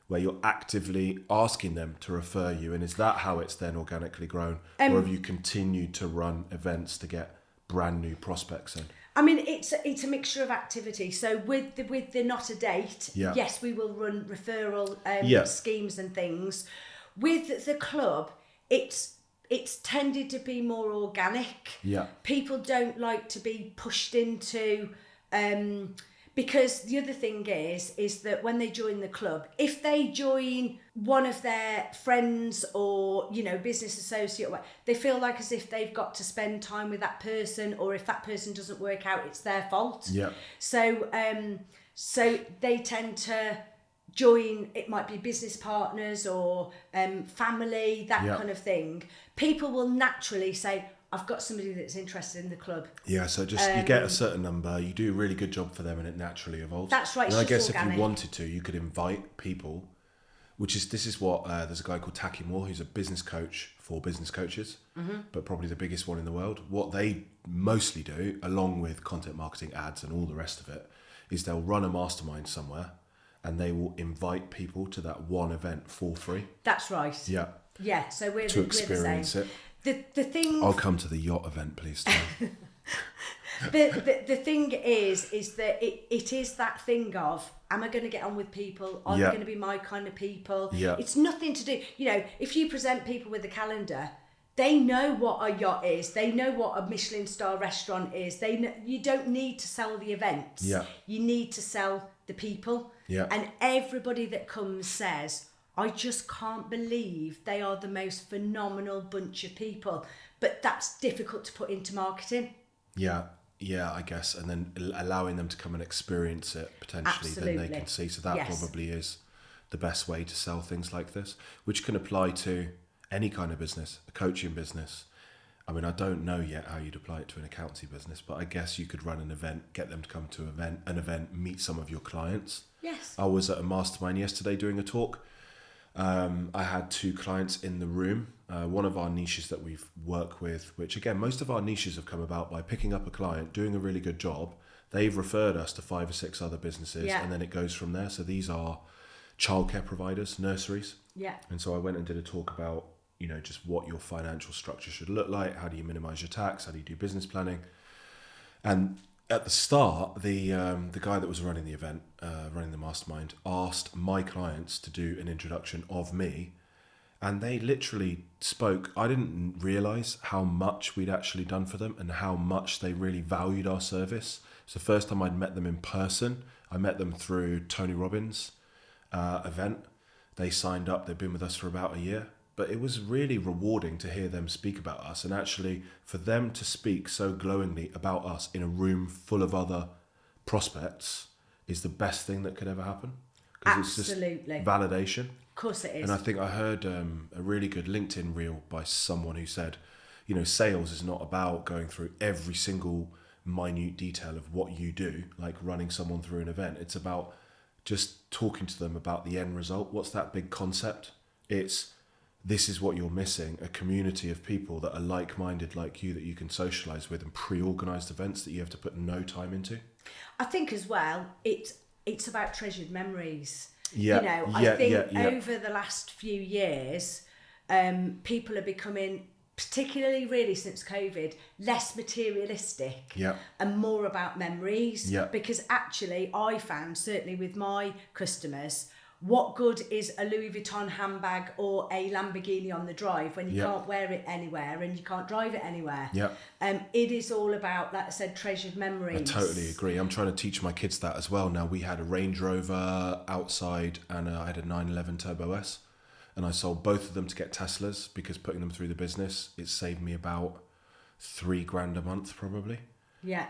where you're actively asking them to refer you, and is that how it's then organically grown, or have you continued to run events to get brand new prospects in? I mean, it's a mixture of activity. So with the Not a Date, yes, we will run referral schemes and things. With the club, it's tended to be more organic. People don't like to be pushed into, because the other thing is that when they join the club, if they join one of their friends or business associate, they feel like as if they've got to spend time with that person, or if that person doesn't work out, it's their fault. So they tend to join, it might be business partners or family, that kind of thing. People will naturally say, I've got somebody that's interested in the club. So just you get a certain number, you do a really good job for them, and it naturally evolves. That's right. And I guess organic. If you wanted to, you could invite people, this is what there's a guy called Taki Moore who's a business coach for business coaches, but probably the biggest one in the world. What they mostly do, along with content marketing, ads, and all the rest of it, is they'll run a mastermind somewhere, and they will invite people to that one event for free. That's right. Yeah. So we're to experience it. The thing. I'll come to the yacht event, please. the thing is that it is that thing of, am I going to get on with people? Are they going to be my kind of people? It's nothing to do. If you present people with a calendar, they know what a yacht is. They know what a Michelin star restaurant is. They know, you don't need to sell the events. You need to sell the people. And everybody that comes says, I just can't believe they are the most phenomenal bunch of people. But that's difficult to put into marketing. I guess. And then allowing them to come and experience it potentially. Absolutely. Then they can see. So that probably is the best way to sell things like this, which can apply to any kind of business, a coaching business. I mean, I don't know yet how you'd apply it to an accountancy business, but I guess you could run an event, get them to come to an event, meet some of your clients. Yes. I was at a mastermind yesterday doing a talk. I had 2 clients in the room. One of our niches that we've worked with, which again, most of our niches have come about by picking up a client, doing a really good job. They've referred us to 5 or 6 other businesses, and then it goes from there. So these are childcare providers, nurseries. And so I went and did a talk about, just what your financial structure should look like. How do you minimize your tax? How do you do business planning? And at the start, the guy that was running the event, running the mastermind, asked my clients to do an introduction of me And they literally spoke. I didn't realise how much we'd actually done for them and how much they really valued our service. It's the first time I'd met them in person. I met them through Tony Robbins' event. They signed up. They've been with us for about a year. But it was really rewarding to hear them speak about us, and actually for them to speak so glowingly about us in a room full of other prospects is the best thing that could ever happen. Because it's just validation. Of course it is. And I think I heard a really good LinkedIn reel by someone who said, you know, sales is not about going through every single minute detail of what you do, like running someone through an event. It's about just talking to them about the end result. What's that big concept? It's, this is what you're missing, a community of people that are like-minded like you that you can socialise with, and pre-organised events that you have to put no time into. I think as well, it's about treasured memories. Yeah, you know, I think over the last few years, people are becoming, particularly really since COVID, less materialistic and more about memories. Yeah. Because actually, I found, certainly with my customers, what good is a Louis Vuitton handbag or a Lamborghini on the drive when you can't wear it anywhere and you can't drive it anywhere? Yeah. It is all about, like I said, treasured memories. I totally agree. I'm trying to teach my kids that as well. Now, we had a Range Rover outside and I had a 911 Turbo S, and I sold both of them to get Teslas because putting them through the business, it saved me about $3,000 a month probably. Yeah.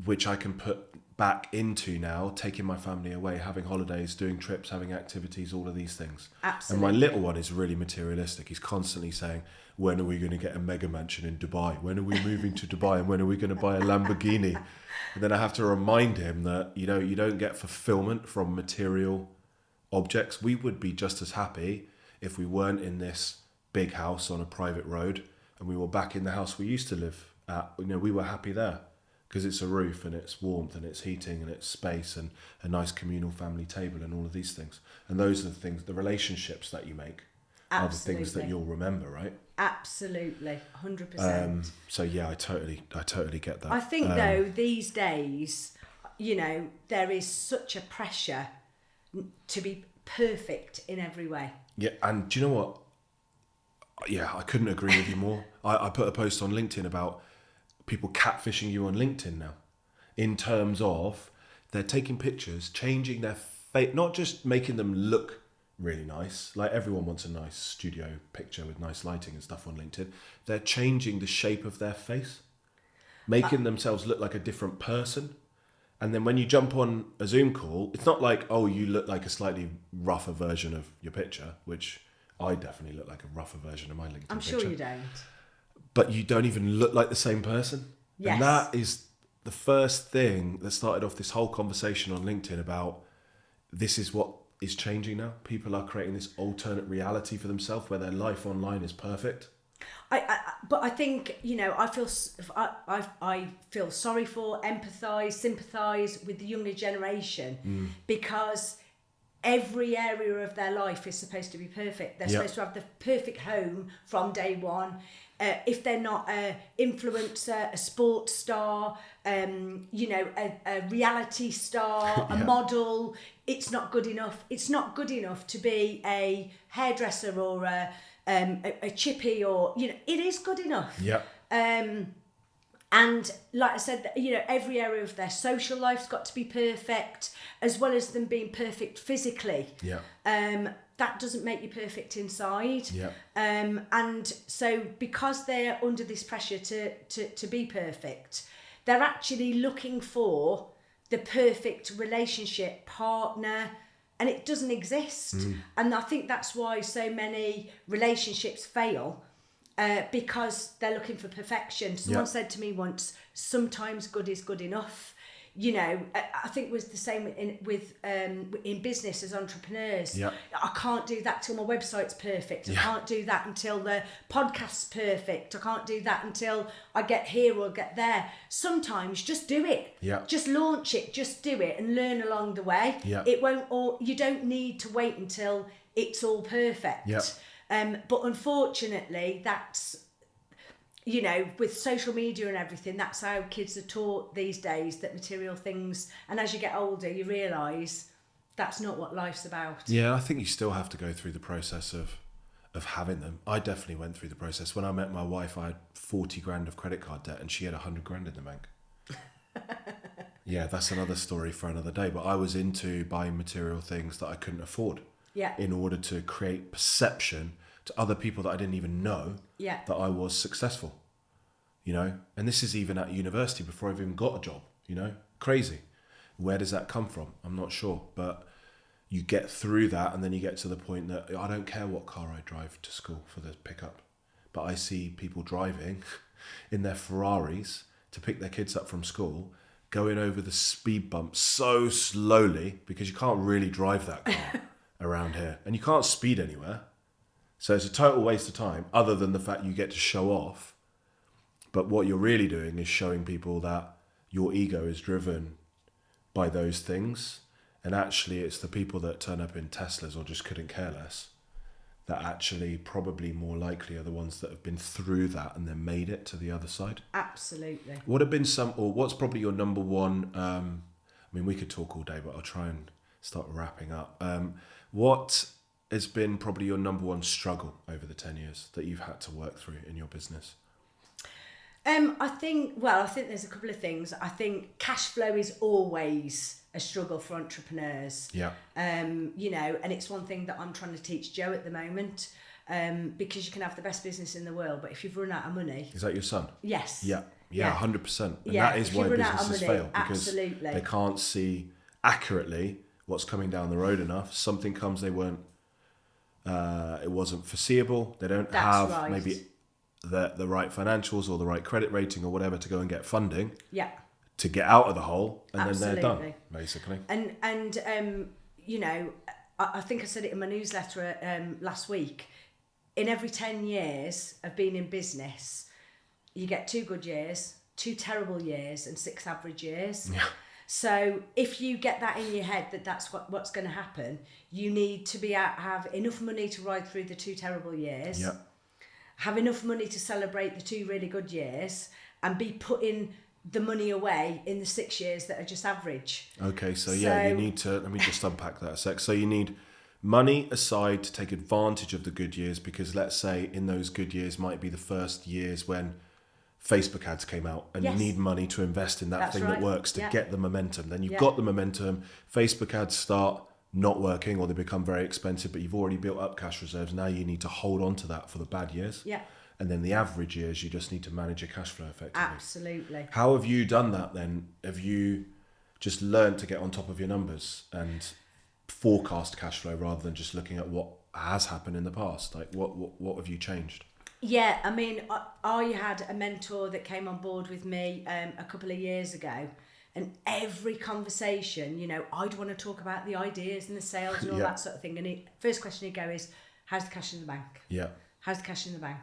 Which I can put back into now, taking my family away, having holidays, doing trips, having activities, all of these things. Absolutely. And my little one is really materialistic. He's constantly saying, when are we going to get a mega mansion in Dubai? When are we moving to Dubai? And when are we going to buy a Lamborghini? And then I have to remind him that, you know, you don't get fulfillment from material objects. We would be just as happy if we weren't in this big house on a private road and we were back in the house we used to live at. You know, we were happy there, because it's a roof and it's warmth and it's heating and it's space and a nice communal family table and all of these things. And those are the things, the relationships that you make are the things that you'll remember, right? Absolutely, 100%. So yeah, I totally get that. I think though, these days, you know, there is such a pressure to be perfect in every way. Yeah, and do you know what? Yeah, I couldn't agree with you more. I put a post on LinkedIn about people catfishing you on LinkedIn now, in terms of they're taking pictures, changing their face, not just making them look really nice. Like everyone wants a nice studio picture with nice lighting and stuff on LinkedIn. They're changing the shape of their face, making themselves look like a different person. And then when you jump on a Zoom call, it's not like, oh, you look like a slightly rougher version of your picture, which I definitely look like a rougher version of my LinkedIn I'm picture. sure you don't. But you don't even look like the same person. Yes. And that is the first thing that started off this whole conversation on LinkedIn about, this is what is changing now. People are creating this alternate reality for themselves where their life online is perfect. But I think, you know, I feel sorry for, empathise, sympathise with the younger generation because every area of their life is supposed to be perfect. They're supposed to have the perfect home from day one. If they're not an influencer, a sports star, you know, a reality star, a model, it's not good enough. It's not good enough to be a hairdresser or a chippy, or, you know, it is good enough. Yeah. And like I said, you know, every area of their social life's got to be perfect, as well as them being perfect physically. Yeah. That doesn't make you perfect inside. Yeah. And so because they're under this pressure to be perfect, they're actually looking for the perfect relationship partner, and it doesn't exist. And I think that's why so many relationships fail, because they're looking for perfection. Someone said to me once, sometimes good is good enough. You know, I think it was the same in business as entrepreneurs. Yeah. I can't do that till my website's perfect. I can't do that until the podcast's perfect. I can't do that until I get here or get there. Sometimes just do it. Yeah. Just launch it. Just do it and learn along the way. Yeah. It won't all. You don't need to wait until it's all perfect. Yeah. But unfortunately, that's, you know, with social media and everything, that's how kids are taught these days, that material things, and as you get older, you realise that's not what life's about. Yeah, I think you still have to go through the process of having them. I definitely went through the process. When I met my wife, I had 40 grand of credit card debt and she had 100 grand in the bank. Yeah, that's another story for another day. But I was into buying material things that I couldn't afford in order to create perception to other people that I didn't even know that I was successful, you know? And this is even at university before I've even got a job, you know? Crazy. Where does that come from? I'm not sure. But you get through that and then you get to the point that I don't care what car I drive to school for the pickup, but I see people driving in their Ferraris to pick their kids up from school, going over the speed bump so slowly because you can't really drive that car around here and you can't speed anywhere. So it's a total waste of time other than the fact you get to show off. But what you're really doing is showing people that your ego is driven by those things. And actually it's the people that turn up in Teslas or just couldn't care less that actually probably more likely are the ones that have been through that and then made it to the other side. Absolutely. What have been what's probably your number one, I mean, we could talk all day, but I'll try and start wrapping up. What has been probably your number one struggle over the 10 years that you've had to work through in your business? I think there's a couple of things. I think cash flow is always a struggle for entrepreneurs. Yeah. You know, and it's one thing that I'm trying to teach Joe at the moment, because you can have the best business in the world, but if you've run out of money... Is that your son? Yes. Yeah, 100%. And yeah, that is why businesses fail, because absolutely. They can't see accurately what's coming down the road enough. Something comes, it wasn't foreseeable. They don't have maybe the right financials or the right credit rating or whatever to go and get funding to get out of the hole, and then they're done, basically. And you know, I think I said it in my newsletter last week. In every 10 years of being in business, you get 2 good years, 2 terrible years, and 6 average years. Yeah. So if you get that in your head that that's what's going to happen, you need to have enough money to ride through the 2 terrible years. Yeah. Have enough money to celebrate the 2 really good years, and be putting the money away in the 6 years that are just average. Okay, so you need to, let me just unpack that a sec. So you need money aside to take advantage of the good years, because let's say in those good years might be the first years when Facebook ads came out, and you need money to invest in that that works to get the momentum. Then you've got the momentum, Facebook ads start not working or they become very expensive, but you've already built up cash reserves. Now you need to hold on to that for the bad years. Yeah. And then the average years, you just need to manage your cash flow effectively. Absolutely. How have you done that then? Have you just learned to get on top of your numbers and forecast cash flow rather than just looking at what has happened in the past? Like what have you changed? Yeah, I mean, I had a mentor that came on board with me a couple of years ago, and every conversation, you know, I'd want to talk about the ideas and the sales and all that sort of thing. And first question he'd go is, how's the cash in the bank? Yeah. How's the cash in the bank?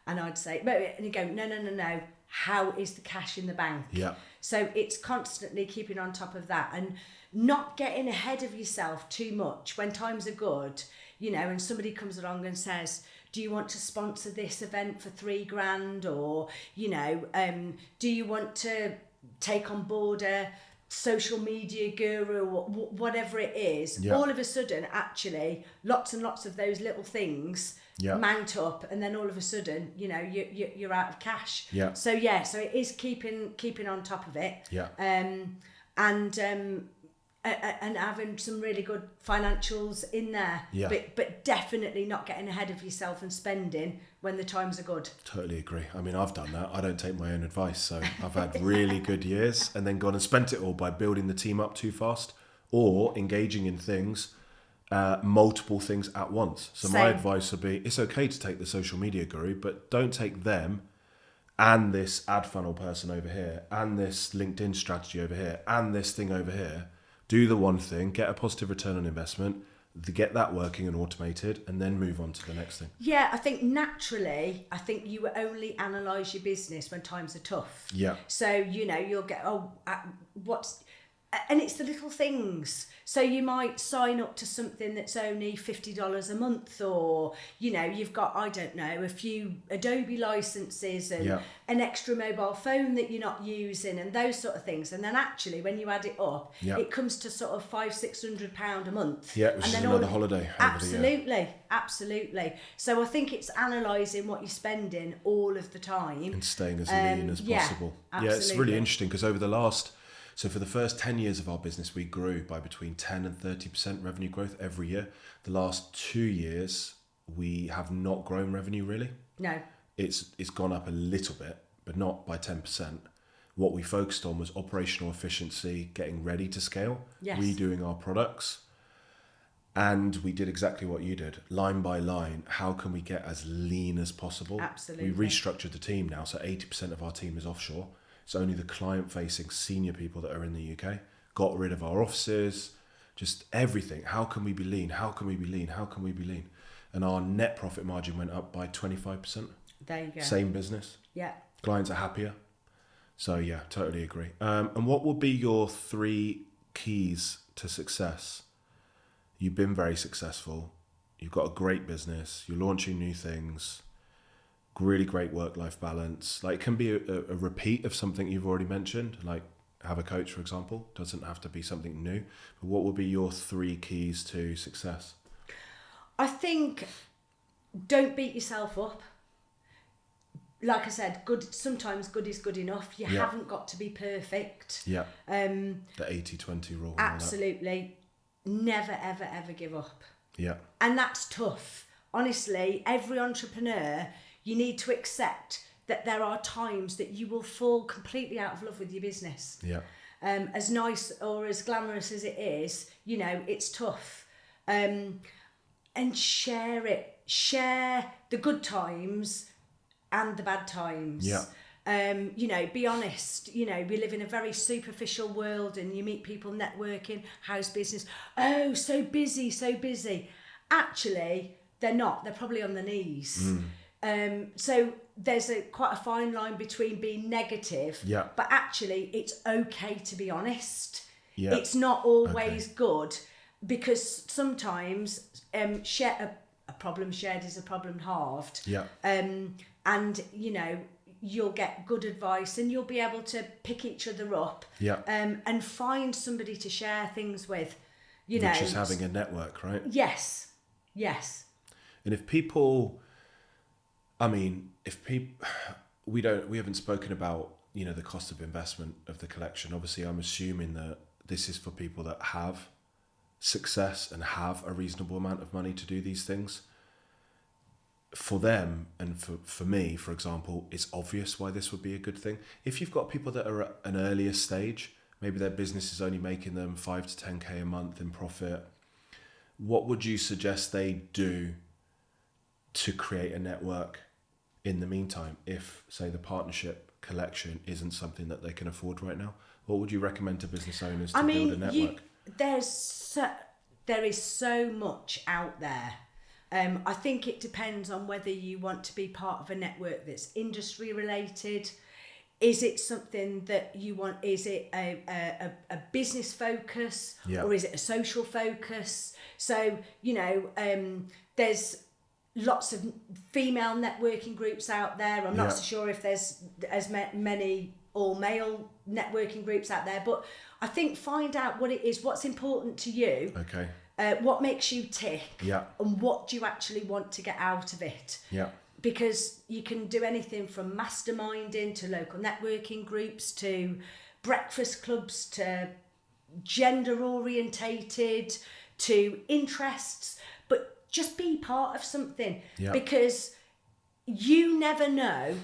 And I'd say, and he'd go, no. How is the cash in the bank? Yeah. So it's constantly keeping on top of that and not getting ahead of yourself too much when times are good, you know, and somebody comes along and says, do you want to sponsor this event for $3,000? Or, you know, do you want to take on board a social media guru or whatever it is? All of a sudden, actually, lots and lots of those little things mount up, and then all of a sudden, you know, you're out of cash. Yeah. So it is keeping on top of it. Yeah. And having some really good financials in there. Yeah. But definitely not getting ahead of yourself and spending when the times are good. Totally agree. I mean, I've done that. I don't take my own advice. So I've had really good years and then gone and spent it all by building the team up too fast or engaging in things, multiple things at once. So my advice would be, it's okay to take the social media guru, but don't take them and this ad funnel person over here and this LinkedIn strategy over here and this thing over here. Do the one thing, get a positive return on investment, get that working and automated, and then move on to the next thing. Yeah, I think naturally, you only analyse your business when times are tough. Yeah. So, you know, you'll get, And it's the little things. So you might sign up to something that's only $50 a month, or, you've got, I don't know, a few Adobe licenses and an extra mobile phone that you're not using and those sort of things. And then actually, when you add it up, it comes to sort of £500-600 a month. Yeah, which and is then another holiday. Absolutely. So I think it's analysing what you're spending all of the time. And staying as lean as possible. Absolutely. Yeah, it's really interesting because so for the first 10 years of our business, we grew by between 10 and 30% revenue growth every year. The last 2 years, we have not grown revenue really. No. It's gone up a little bit, but not by 10%. What we focused on was operational efficiency, getting ready to scale, redoing our products. And we did exactly what you did, line by line. How can we get as lean as possible? Absolutely. We restructured the team now, so 80% of our team is offshore. It's only the client-facing senior people that are in the UK. Got rid of our offices, just everything. How can we be lean? How can we be lean? How can we be lean? And our net profit margin went up by 25%. There you go. Same business. Yeah. Clients are happier. So yeah, totally agree. And what would be your 3 keys to success? You've been very successful. You've got a great business. You're launching new things. Really great work-life balance. Like, it can be a repeat of something you've already mentioned, like have a coach, for example. Doesn't have to be something new. But what would be your 3 keys to success? I think don't beat yourself up. Like I said, sometimes good is good enough. You haven't got to be perfect. Yeah. The 80-20 rule. Absolutely. Never, ever, ever give up. Yeah. And that's tough. Honestly, every entrepreneur, you need to accept that there are times that you will fall completely out of love with your business. Yeah. As nice or as glamorous as it is, it's tough. And share it. Share the good times and the bad times. Yeah. Be honest. We live in a very superficial world, and you meet people networking, how's business? Oh, so busy. Actually, they're not. They're probably on their knees. So there's quite a fine line between being negative, but actually it's okay to be honest. Yeah. It's not always good, because sometimes a problem shared is a problem halved. Yeah. And you'll get good advice, and you'll be able to pick each other up. Yeah. And find somebody to share things with. Which is having a network, right? Yes. And if people, we haven't spoken about, the cost of investment of the collection. Obviously, I'm assuming that this is for people that have success and have a reasonable amount of money to do these things. For them, and for me, for example, it's obvious why this would be a good thing. If you've got people that are at an earlier stage, maybe their business is only making them 5 to 10k a month in profit, what would you suggest they do to create a network in the meantime, if, say, the partnership collection isn't something that they can afford right now? What would you recommend to business owners to build a network? There is so much out there. I think it depends on whether you want to be part of a network that's industry related. Is it something that you want? Is it a business focus, or is it a social focus? So, there's lots of female networking groups out there. I'm not so sure if there's as many all male networking groups out there, but I think find out what it is, what's important to you. Okay. What makes you tick, and what do you actually want to get out of it? Yeah. Because you can do anything from masterminding to local networking groups to breakfast clubs to gender orientated to interests, but just be part of something, because you never know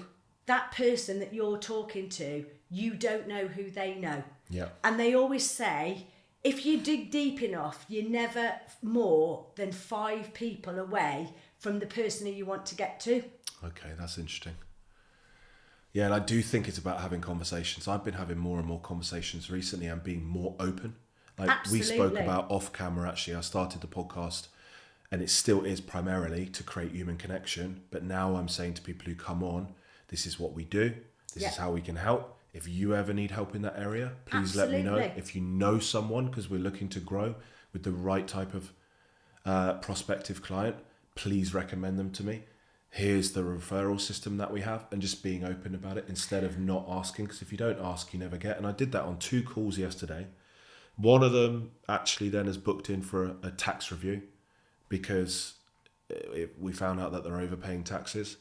that person that you're talking to, you don't know who they know. Yeah. And they always say, if you dig deep enough, you're never more than 5 people away from the person who you want to get to. Okay, that's interesting. Yeah, and I do think it's about having conversations. I've been having more and more conversations recently and being more open. Like Absolutely. We spoke about off camera, actually. I started the podcast, and it still is primarily to create human connection. But now I'm saying to people who come on, this is what we do. This is how we can help. If you ever need help in that area, please let me know. If you know someone, because we're looking to grow with the right type of prospective client, please recommend them to me. Here's the referral system that we have, and just being open about it instead of not asking, because if you don't ask, you never get. And I did that on 2 calls yesterday. One of them actually then is booked in for a tax review because we found out that they're overpaying taxes.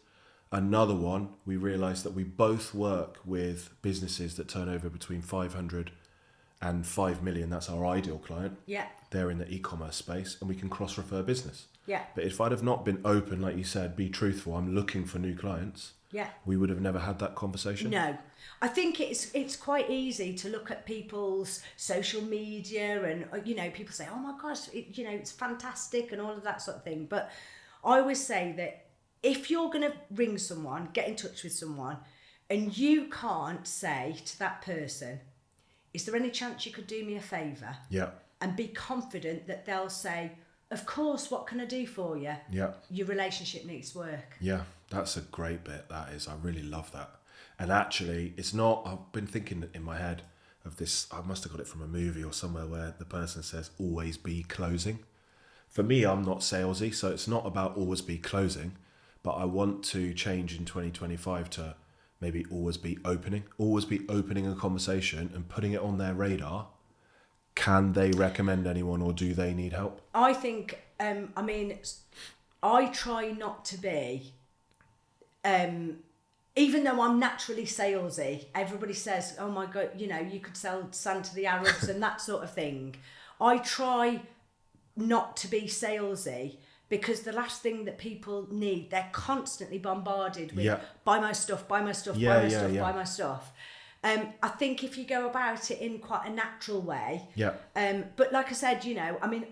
Another one, we realised that we both work with businesses that turn over between 500 and 5 million. That's our ideal client. Yeah. They're in the e-commerce space, and we can cross-refer business. Yeah. But if I'd have not been open, like you said, be truthful, I'm looking for new clients, we would have never had that conversation. No. I think it's quite easy to look at people's social media and, people say, oh my gosh, it's fantastic and all of that sort of thing. But I always say that if you're going to ring someone, get in touch with someone, and you can't say to that person, is there any chance you could do me a favour? Yeah. And be confident that they'll say, of course, what can I do for you? Yeah. Your relationship needs to work. Yeah, that's a great bit, that is. I really love that. And actually, it's not, I've been thinking in my head of this, I must have got it from a movie or somewhere where the person says, always be closing. For me, I'm not salesy, so it's not about always be closing, but I want to change in 2025 to maybe always be opening a conversation and putting it on their radar. Can they recommend anyone, or do they need help? I think, I try not to be, even though I'm naturally salesy, everybody says, oh my God, you could sell sand to the Arabs and that sort of thing. I try not to be salesy, because the last thing that people need, they're constantly bombarded with, buy my stuff, buy my stuff, buy my stuff, buy my stuff. I think if you go about it in quite a natural way, but like I said,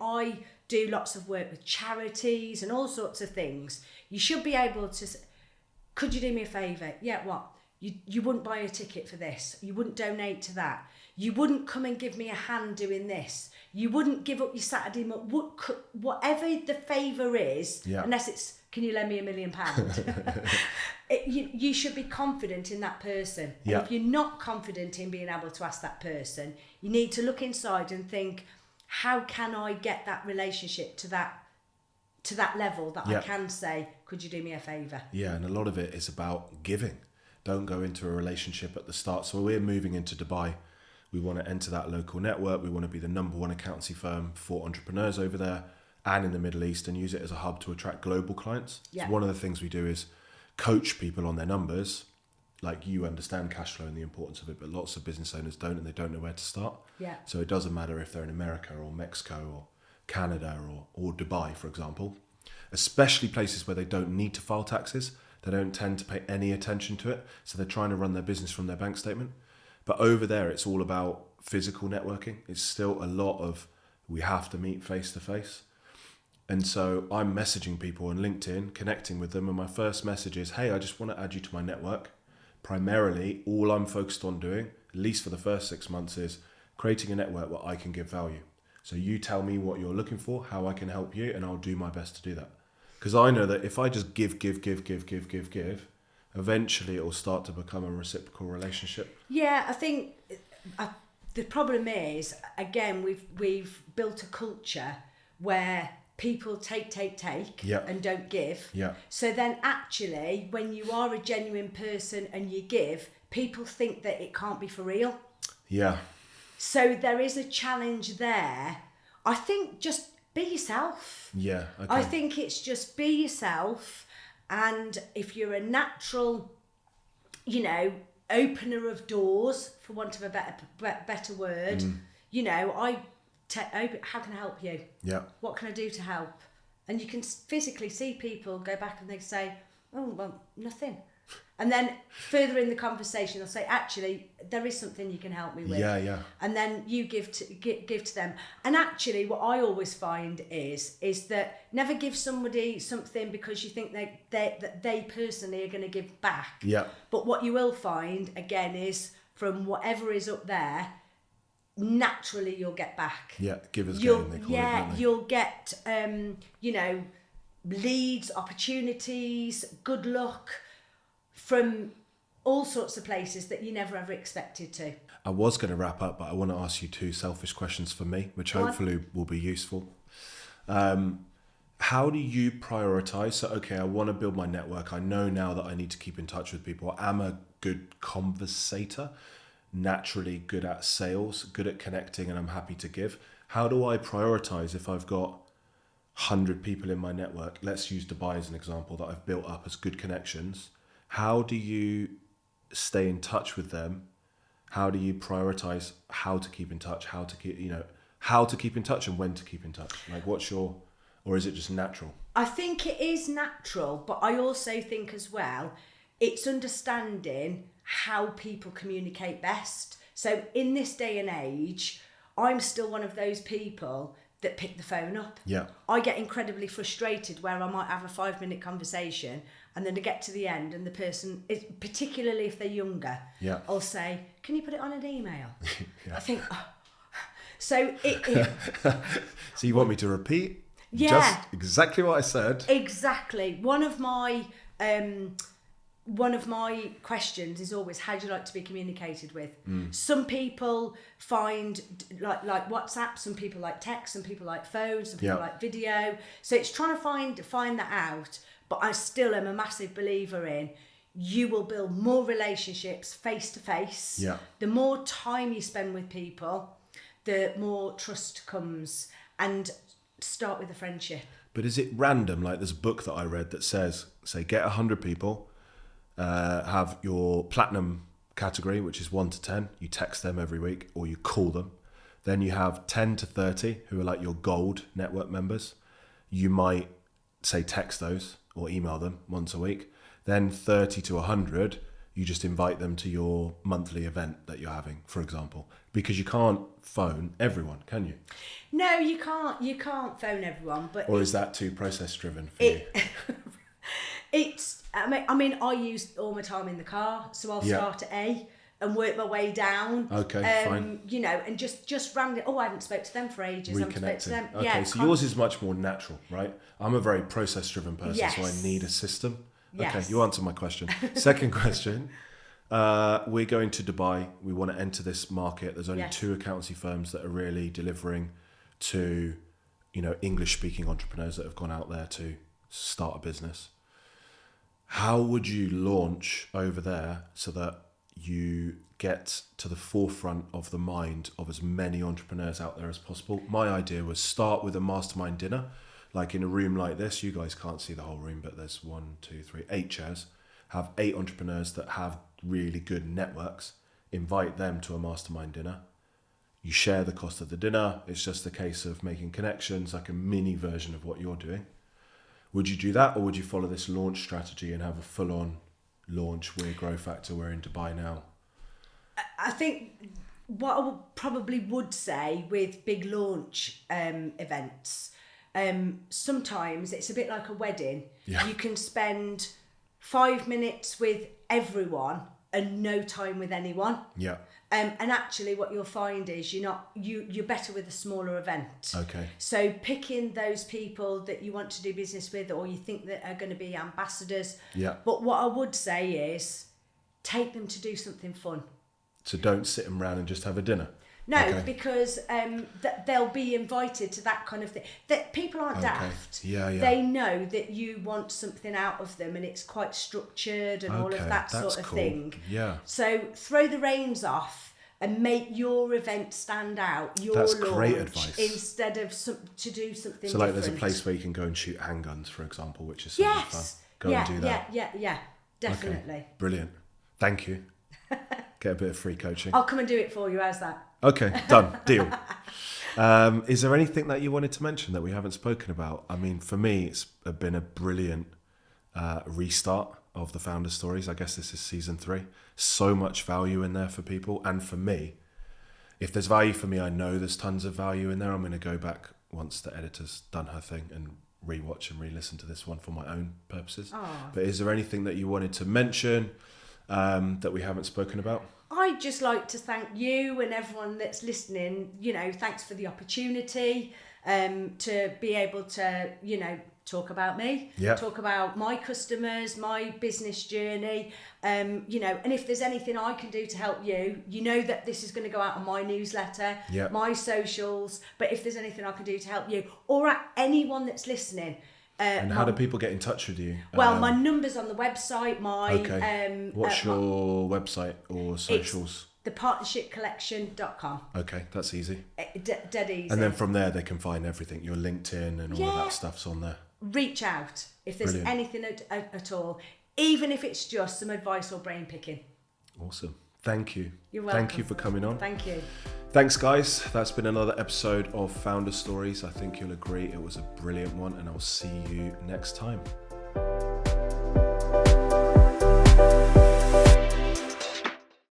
I do lots of work with charities and all sorts of things. You should be able to, could you do me a favour? Yeah, what? You wouldn't buy a ticket for this. You wouldn't donate to that. You wouldn't come and give me a hand doing this. You wouldn't give up your Saturday, whatever the favour is, unless it's, can you lend me £1 million? You should be confident in that person. And if you're not confident in being able to ask that person, you need to look inside and think, how can I get that relationship to that level that I can say, could you do me a favour? Yeah, and a lot of it is about giving. Don't go into a relationship at the start. So we're moving into Dubai. We want to enter that local network. We want to be the #1 accountancy firm for entrepreneurs over there and in the Middle East, and use it as a hub to attract global clients. So one of the things we do is coach people on their numbers. Like, you understand cash flow and the importance of it, but lots of business owners don't, and they don't know where to start. So it doesn't matter if they're in America or Mexico or Canada or Dubai, for example, especially places where they don't need to file taxes. They don't tend to pay any attention to it. So they're trying to run their business from their bank statement. But over there, it's all about physical networking. It's still a lot of, we have to meet face to face. And so I'm messaging people on LinkedIn, connecting with them. And my first message is, hey, I just want to add you to my network. Primarily, all I'm focused on doing, at least for the first 6 months, is creating a network where I can give value. So you tell me what you're looking for, how I can help you, and I'll do my best to do that. Because I know that if I just give, eventually it will start to become a reciprocal relationship. Yeah, I think the problem is, again, we've built a culture where people take and don't give. So then actually, when you are a genuine person and you give, people think that it can't be for real. So there is a challenge there. I think just be yourself. I think it's just be yourself. And if you're a natural, opener of doors, for want of a better word, how can I help you? What can I do to help? And you can physically see people go back and they say, oh, well, nothing. And then further in the conversation, they'll say, actually, there is something you can help me with. And then you give to them. And actually, what I always find is that never give somebody something because you think that they personally are going to give back. But what you will find, again, is from whatever is up there, naturally you'll get back. Givers gain, they call it. You'll get, leads, opportunities, good luck from all sorts of places that you never ever expected to. I was going to wrap up, but I want to ask you 2 selfish questions for me, which hopefully will be useful. How do you prioritize? So, okay, I want to build my network. I know now that I need to keep in touch with people. I'm a good conversator, naturally good at sales, good at connecting, and I'm happy to give. How do I prioritize if I've got 100 people in my network? Let's use Dubai as an example that I've built up as good connections. How do you stay in touch with them? How do you prioritize how to keep in touch, how to keep in touch and when to keep in touch? Like, or is it just natural? I think it is natural, but I also think as well, it's understanding how people communicate best. So in this day and age, I'm still one of those people that pick the phone up. Yeah. I get incredibly frustrated where I might have a 5-minute conversation and then to get to the end and the person, particularly if they're younger, I'll say, can you put it on an email? I think, so So you want me to repeat? Yeah. Just exactly what I said. Exactly. One of my questions is always, how do you like to be communicated with? Some people find like WhatsApp, some people like text, some people like phone, some people like video. So it's trying to find that out. But I still am a massive believer in, you will build more relationships face to face. The more time you spend with people, the more trust comes. And start with a friendship. But is it random? Like, there's a book that I read that says, say, get 100 people, have your platinum category, which is 1 to 10. You text them every week or you call them. Then you have 10 to 30 who are like your gold network members. You might say text those or email them once a week. Then 30 to 100, you just invite them to your monthly event that you're having, for example, because you can't phone everyone, can you? No, you can't. You can't phone everyone. But or is that too process driven for you? It's. I mean, I use all my time in the car, so I'll start at A and work my way down. Okay, fine. You know, and just randomly. Oh, I haven't spoke to them for ages. I haven't spoke to them. Okay, so yours is much more natural, right? I'm a very process driven person, so I need a system. Yes. Okay, you answered my question. Second question. We're going to Dubai. We want to enter this market. There's only 2 accountancy firms that are really delivering to, English speaking entrepreneurs that have gone out there to start a business. How would you launch over there so that you get to the forefront of the mind of as many entrepreneurs out there as possible? My idea was start with a mastermind dinner, like in a room like this. You guys can't see the whole room, but there's 8 chairs. Have 8 entrepreneurs that have really good networks. Invite them to a mastermind dinner. You share the cost of the dinner. It's just a case of making connections, like a mini version of what you're doing. Would you do that, or would you follow this launch strategy and have a full-on launch? We're Grow Factor, we're in Dubai now. I think what I probably would say with big launch events, sometimes it's a bit like a wedding. You can spend 5 minutes with everyone and no time with anyone. And actually what you'll find is you're better with a smaller event. Okay. So picking those people that you want to do business with or you think that are going to be ambassadors. But what I would say is take them to do something fun. So don't sit them around and just have a dinner. No, because they'll be invited to that kind of thing. That people aren't daft. They know that you want something out of them, and it's quite structured and all of that sort of thing. So throw the reins off and make your event stand out. That's great advice. Instead of to do something. So, like, there's a place where you can go and shoot handguns, for example, which is something fun. Go and do that. Yeah, definitely. Okay. Brilliant. Thank you. Get a bit of free coaching. I'll come and do it for you. How's that? Okay, done. Deal. Is there anything that you wanted to mention that we haven't spoken about? I mean, for me, it's been a brilliant restart of the Founder Stories. I guess this is season 3. So much value in there for people. And for me, if there's value for me, I know there's tons of value in there. I'm going to go back once the editor's done her thing and rewatch and re-listen to this one for my own purposes. But is there anything that you wanted to mention that we haven't spoken about? I'd just like to thank you and everyone that's listening. Thanks for the opportunity to be able to, talk about me, talk about my customers, my business journey, you know, and if there's anything I can do to help you, you know that this is going to go out on my newsletter, my socials, but if there's anything I can do to help you or anyone that's listening. And how do people get in touch with you? Well, my number's on the website. What's your website or socials? thepartnershipcollection.com. Okay, that's easy. Dead easy. And then from there they can find everything, your LinkedIn and all of that stuff's on there. Reach out if there's anything at all, even if it's just some advice or brain picking. Awesome. Thank you. You're welcome. Thank you for coming on. Thank you. Thanks, guys. That's been another episode of Founder Stories. I think you'll agree it was a brilliant one, and I'll see you next time.